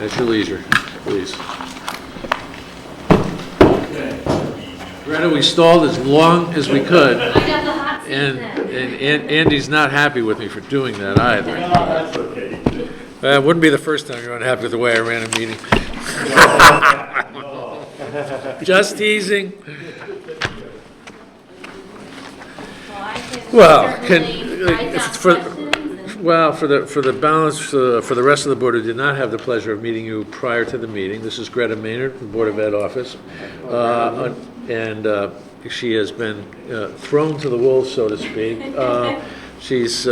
At your leisure, please. Greta, we stalled as long as we could, I got the hot seat and then. Andy's not happy with me for doing that either. No, that's okay. It wouldn't be the first time you're unhappy with the way I ran a meeting. Just teasing. Well, well, for the balance, for the rest of the board who did not have the pleasure of meeting you prior to the meeting, this is Greta Maynard, from the Board of Ed office. And she has been thrown to the wolves, so to speak. She's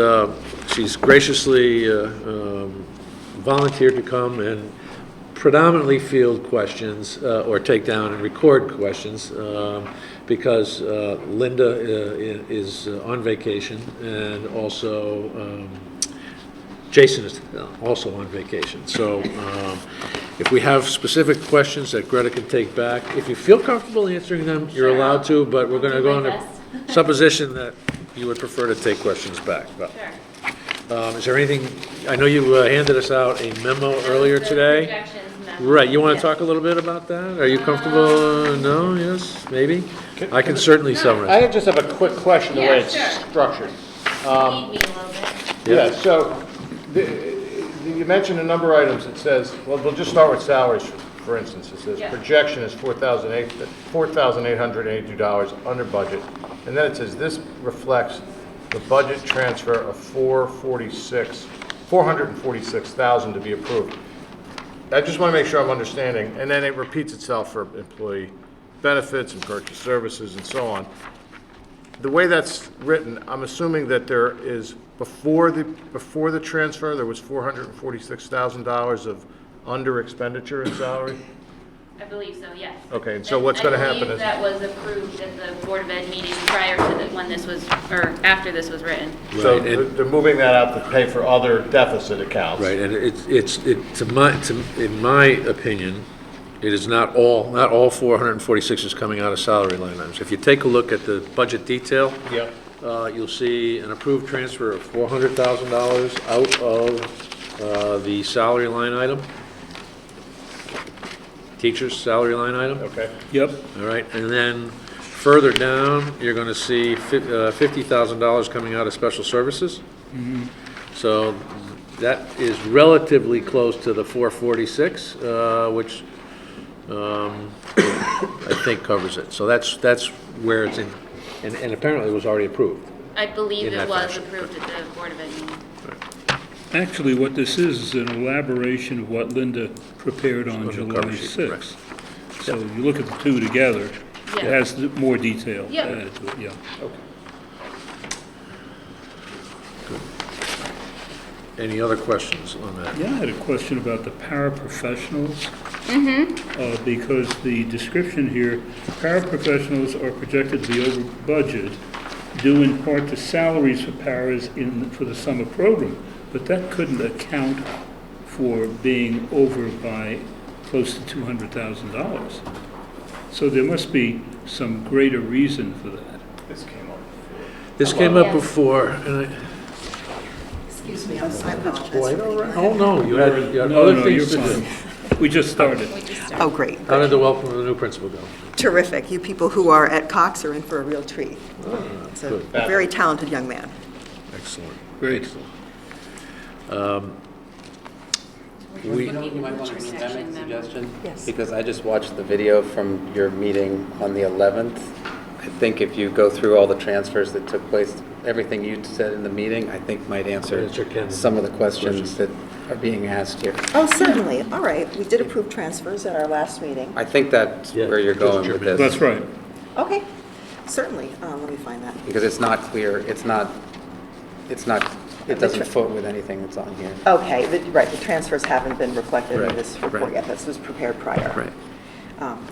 graciously volunteered to come and predominantly field questions or take down and record questions because Linda is on vacation, and also Jason is also on vacation. So if we have specific questions that Greta can take back, if you feel comfortable answering them, you're allowed to, but we're going to go on the supposition that you would prefer to take questions back. But, is there anything, I know you handed us out a memo earlier today. Projections memo. Right, you want to Yes. talk a little bit about that? Are you comfortable? No, yes, maybe? I can certainly summarize. I just have a quick question, the way Yeah, it's sure. structured. Need me a little bit. Yeah, so you mentioned a number of items. It says, well, we'll just start with salaries, for instance. It says Yeah. projection is $4,882 under budget. And then it says this reflects the budget transfer of $446,000 to be approved. I just want to make sure I'm understanding. And then it repeats itself for employee benefits and purchase services and so on. The way that's written, I'm assuming that there is, before the transfer, there was $446,000 of under expenditure in salary? I believe so, yes. Okay, and so what's gonna happen I believe is- that was approved at the Board of Ed meeting prior to when this was, or after this was written. So Right, and- they're moving that out to pay for other deficit accounts. Right, and in my opinion, it is not all 446 is coming out of salary line items. If you take a look at the budget detail, Yep. you'll see an approved transfer of $400,000 out of the salary line item, teacher's salary line item. Okay. Yep, All right, and then further down, you're going to see $50,000 coming out of special services. So that is relatively close to the 446, which I think covers it. So that's where it's in, and apparently it was already approved. I believe In it that was fashion. approved at the Board of Ed meeting. actually, what this is an elaboration of what Linda prepared on On the July cover sheet, 6th. So you look at the two together, it Yeah. has more detail Yep. added to it, yeah. Any other questions on that? Yeah, I had a question about the paraprofessionals. Because the description here, paraprofessionals are projected to be over budget due in part to salaries for paras for the summer program. But that couldn't account for being over by close to $200,000. So there must be some greater reason for that. This came up Yes. before, and Excuse me, I apologize. oh, no, you had No, other no, things you're to do. fine. We just started. Oh, great. How did the welcome of the new principal go? Terrific. You people who are at Cox are in for a real treat. It's a good. very talented young man. Excellent. Great. Excellent. You know, you might want to make that suggestion? Yes. Because I just watched the video from your meeting on the 11th. I think if you go through all the transfers that took place, everything you said in the meeting, I think might answer Answer Ken's some of the questions that are being asked here. Oh, certainly. All right. We did approve transfers at our last meeting. I think that's Yeah, where you're that's going your with this. That's right. Okay, certainly. Let me find that. Because it's not clear, it doesn't foot with anything that's on here. Okay, right, the transfers haven't been reflected in Right, this report right. yet. This was prepared prior. Right.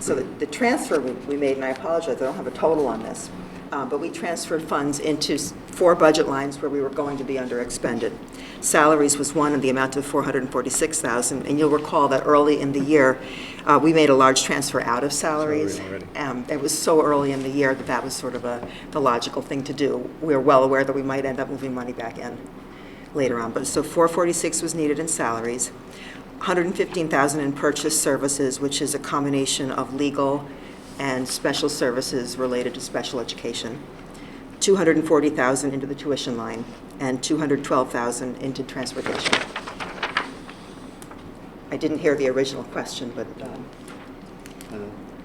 So the transfer we made, and I apologize, I don't have a total on this, but we transferred funds into 4 budget lines where we were going to be under expended. Salaries was one in the amount of $446,000, and you'll recall that early in the year, we made a large transfer out of salaries. Salary It was so early in the year that that was sort of the logical thing to do. We were well aware that we might end up moving money back in later on. But so 446 was needed in salaries, 115,000 in purchase services, which is a combination of legal and special services related to special education, 240,000 into the tuition line, and 212,000 into transportation. I didn't hear the original question, but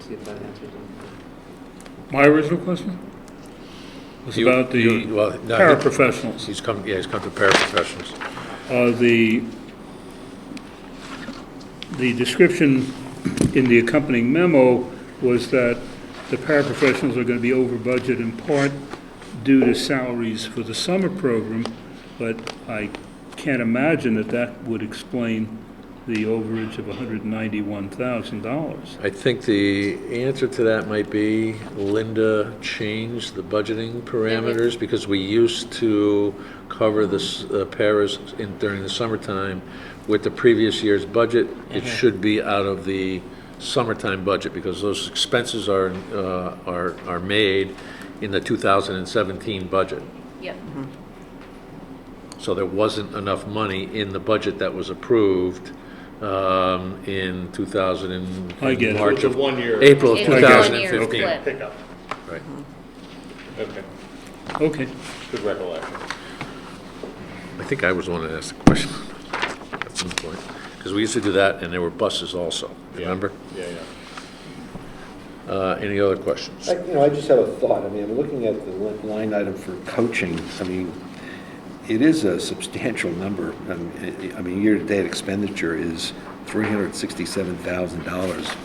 See if that answers it. My original question was about the well, no, paraprofessionals. He's come to paraprofessionals. The description in the accompanying memo was that the paraprofessionals are going to be over budget in part due to salaries for the summer program, but I can't imagine that that would explain the overage of $191,000. I think the answer to that might be Linda changed the budgeting parameters because we used to cover the paras during the summertime with the previous year's budget. It should be out of the summertime budget because those expenses are made in the 2017 budget. Yep. So there wasn't enough money in the budget that was approved in 2000 and I get it. March It's a of one-year April of It was a 2015. one-year flip. pickup. Right. Okay, Okay. good recollection. I think I was the one that asked the question at some point because we used to do that, and there were buses also. Remember? Yeah, yeah. Any other questions? I just have a thought. I mean, I'm looking at the line item for coaching. I mean, it is a substantial number. I mean, year-to-date expenditure is $367,000.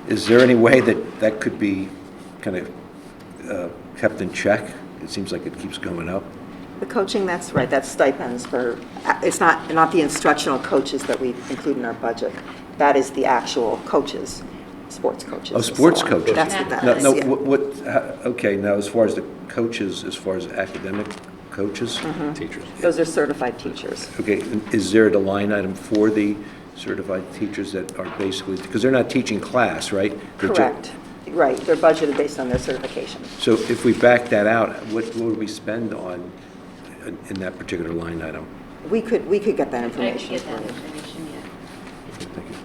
Is there any way that could be kind of kept in check? It seems like it keeps going up. the coaching, that's right, that's stipends for, it's not the instructional coaches that we include in our budget. That is the actual coaches, sports coaches. Oh, and so sports on. coaches. That's what that No, is, no, yeah. okay, now, as far as the coaches, as far as academic coaches? Mm-hmm. Teachers. Those are certified teachers. Okay, is there a line item for the certified teachers that are basically, because they're not teaching class, right? They're ju- Correct, right, they're budgeted based on their certification. So if we back that out, what would we spend on, in that particular line item? We could get that I could information get for that you. information, yeah. Thank you.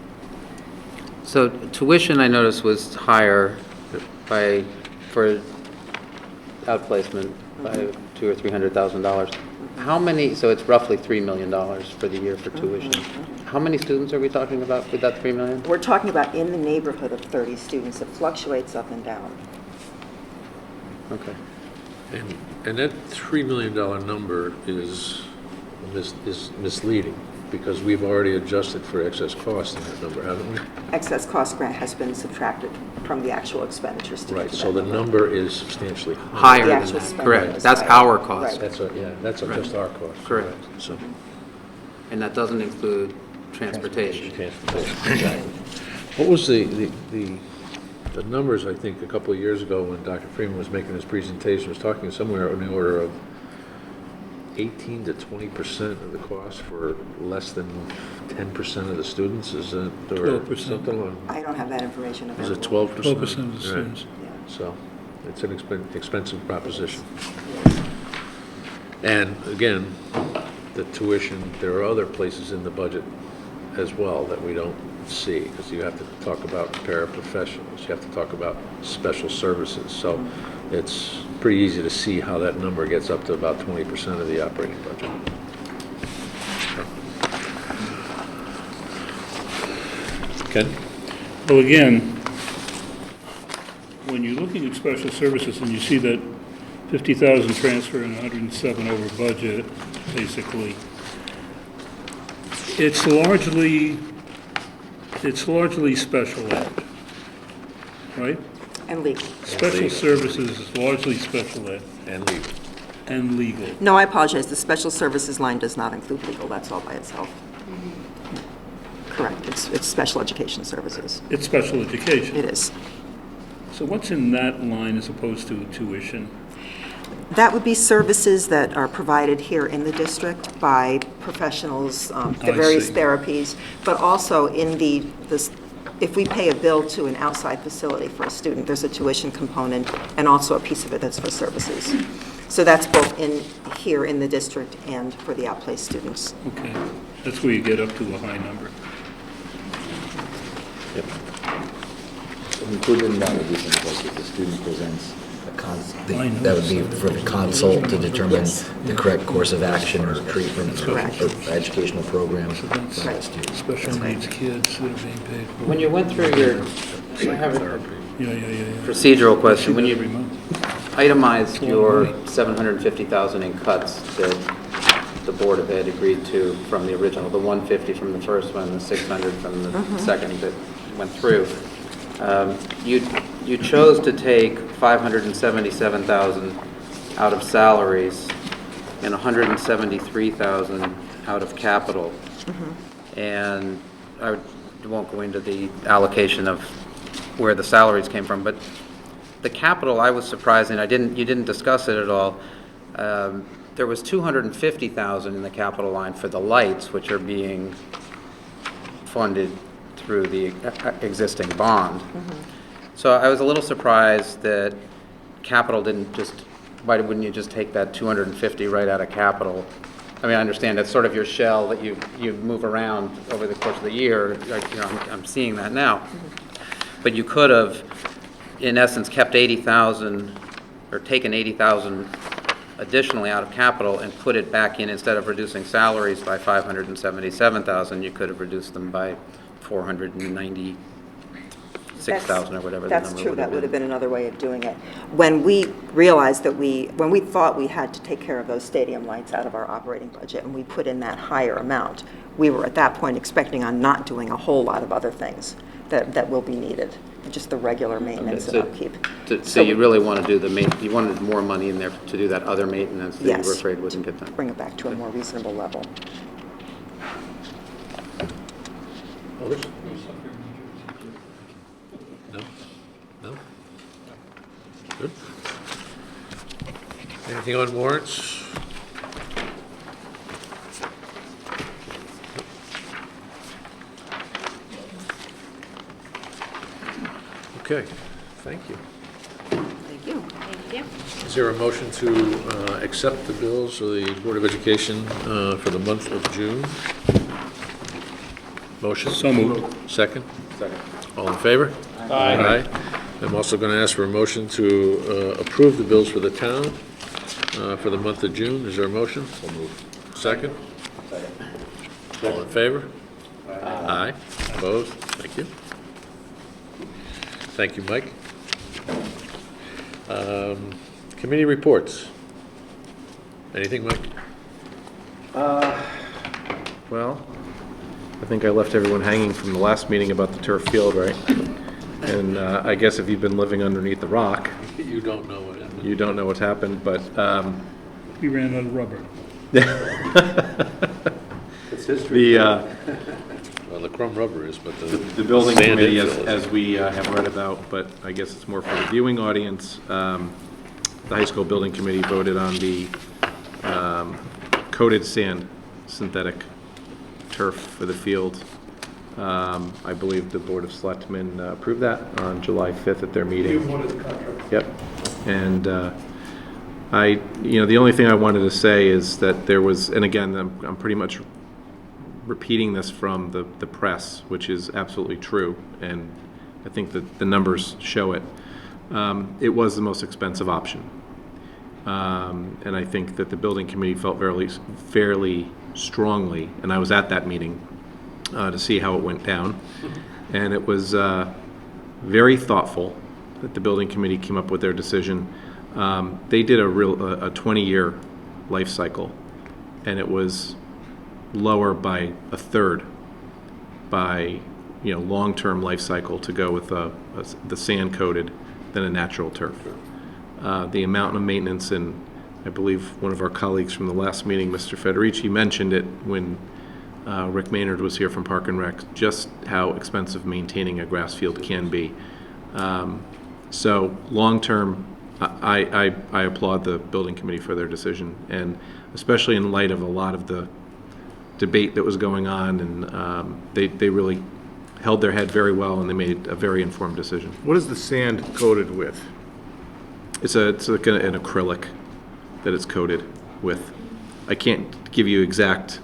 So tuition, I noticed, was higher for outplacement by $200,000 or $300,000. How many, so it's roughly $3 million for the year for tuition. How many students are we talking about with that $3 million? We're talking about in the neighborhood of 30 students. It fluctuates up and down. Okay. And that $3 million number is misleading, because we've already adjusted for excess cost in that number, haven't we? Excess cost grant has been subtracted from the actual expenditures to get Right, to so that the number. number is substantially higher. Higher The than actual that, spending correct. is That's higher. our cost. Right. That's just our cost. Correct. So, And that doesn't include transportation. transportation, exactly. What was the numbers, I think, a couple of years ago when Dr. Freeman was making his presentation, was talking somewhere in the order of 18 to 20% of the cost for less than 10% of the students, is it? Or 12%. something along, I don't have that information is available. it 12%? 12% of the Right. students. So, it's an expensive proposition. And again, the tuition, there are other places in the budget as well that we don't see, because you have to talk about paraprofessionals, you have to talk about special services. So it's pretty easy to see how that number gets up to about 20% of the operating budget. Ken? Well, again, when you're looking at special services and you see that 50,000 transfer and 107 over budget, basically, it's largely special ed, right? And legal. Special legal. services is largely special ed And legal. and legal. No, I apologize. The special services line does not include legal. That's all by itself. Correct. It's special education services. It's special education. It is. So what's in that line as opposed to tuition? That would be services that are provided here in the district by professionals, the I various see. therapies, but also in if we pay a bill to an outside facility for a student, there's a tuition component and also a piece of it that's for services. So that's both here in the district and for the outplaced students. Okay, that's where you get up to a high number. Included in that would be things like if the student presents That would be for the consult to determine the correct course of action or treatment or Correct. educational programs for That's the students. special needs kids that are being paid for. When you went through your, I have a Yeah. procedural question. When Every you month. itemized your 750,000 in cuts that the Board of Ed agreed to from the original, the 150 from the first one, the 600 from the second that went through, you chose to take 577,000 out of salaries and 173,000 out of capital. And I won't go into the allocation of where the salaries came from, but the capital, I was surprised, and you didn't discuss it at all. There was 250,000 in the capital line for the lights, which are being funded through the existing bond. So I was a little surprised that capital why wouldn't you just take that 250 right out of capital? I mean, I understand that's sort of your shell that you move around over the course of the year. I'm seeing that now. But you could have, in essence, kept 80,000 or taken 80,000 additionally out of capital and put it back in. Instead of reducing salaries by 577,000, you could have reduced them by 496,000 or whatever the number would have been. That's true, that would have been another way of doing it. When we realized that when we thought we had to take care of those stadium lights out of our operating budget, and we put in that higher amount, we were at that point expecting on not doing a whole lot of other things that will be needed, just the regular maintenance and upkeep. So you really want to do you wanted more money in there to do that other maintenance that you Yes. were afraid wouldn't get done? Bring it back to a more reasonable level. Others? No? No? Good. Anything on warrants? Okay, thank you. Thank you. Thank you. Is there a motion to accept the bills of the Board of Education for the month of June? Motion? So moved. Second? Second. All in favor? Aye. I'm also going to ask for a motion to approve the bills for the town for the month of June. Is there a motion? So moved. Second? Second. All in favor? Aye. Opposed? Thank you. Thank you, Mike. Committee reports. Anything, Mike? Well, I think I left everyone hanging from the last meeting about the turf field, right? And I guess if you've been living underneath the rock, You don't know what happened. you don't know what's happened, but We ran out of rubber. It's history. Well, the crumb rubber is, but the building sand committee, infill as is- we have read about, but I guess it's more for the viewing audience, the high school building committee voted on the coated sand synthetic turf for the field. I believe the Board of Selectmen approved that on July 5th at their meeting. Yep. And the only thing I wanted to say is that there was, and again, I'm pretty much repeating this from the press, which is absolutely true, and I think that the numbers show it. It was the most expensive option. And I think that the building committee felt fairly strongly, and I was at that meeting to see how it went down. And it was very thoughtful that the building committee came up with their decision. They did a 20-year life cycle, and it was lower by a third by long-term life cycle to go with the sand coated than a natural turf. The amount of maintenance, and I believe one of our colleagues from the last meeting, Mr. Federici, mentioned it when Rick Maynard was here from Park and Rec, just how expensive maintaining a grass field can be. So long-term, I applaud the building committee for their decision, and especially in light of a lot of the debate that was going on, and they really held their head very well, and they made a very informed decision. What is the sand coated with? It's like an acrylic that it's coated with. I can't give you exact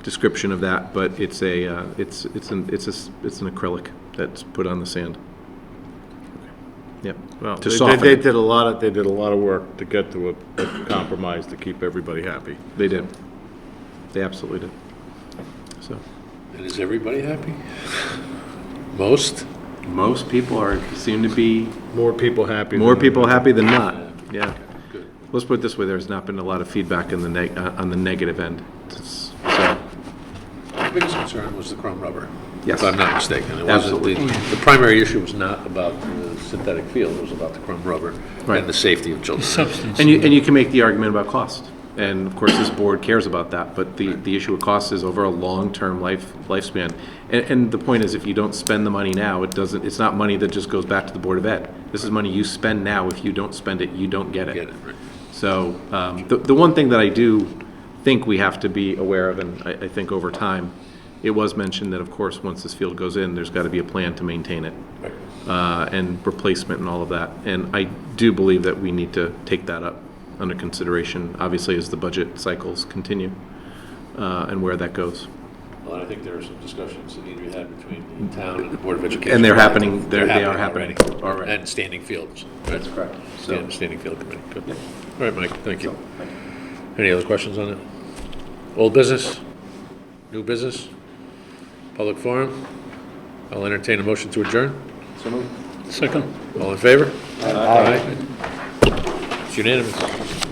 description of that, but it's an acrylic that's put on the sand. Yep. Well, To they soften they it. did a lot of work to get to a compromise to keep everybody happy. They did. They absolutely did. So, And is everybody happy? Most? most people seem to be, More people happy. more than- people happy than not, yeah. Good. Let's put it this way, there's not been a lot of feedback in the on the negative end. So, The biggest concern was the chrome rubber. Yes. If I'm not mistaken. It wasn't Absolutely. The primary issue was not about the synthetic field, it was about the chrome rubber Right. and the safety of children. Substance. and you can make the argument about cost. And of course, this board cares about that, but the issue of cost is over a long-term lifespan. And the point is, if you don't spend the money now, it's not money that just goes back to the Board of Ed. This is money you spend now. If you don't spend it, you don't get it. Get it, right. So, the one thing that I do think we have to be aware of, and I think over time, it was mentioned that, of course, once this field goes in, there's got to be a plan to maintain it, and replacement and all of that. And I do believe that we need to take that up under consideration, obviously, as the budget cycles continue, and where that goes. Well, I think there are some discussions that need to be had between the town and the Board of Education. And they're happening, they They're are happening already. And standing fields. That's correct. So, Standing field committee, good. All right, Mike, thank you. Any other questions on it? Old business? New business? Public forum? I'll entertain a motion to adjourn. Second. All in favor? Aye. It's unanimous.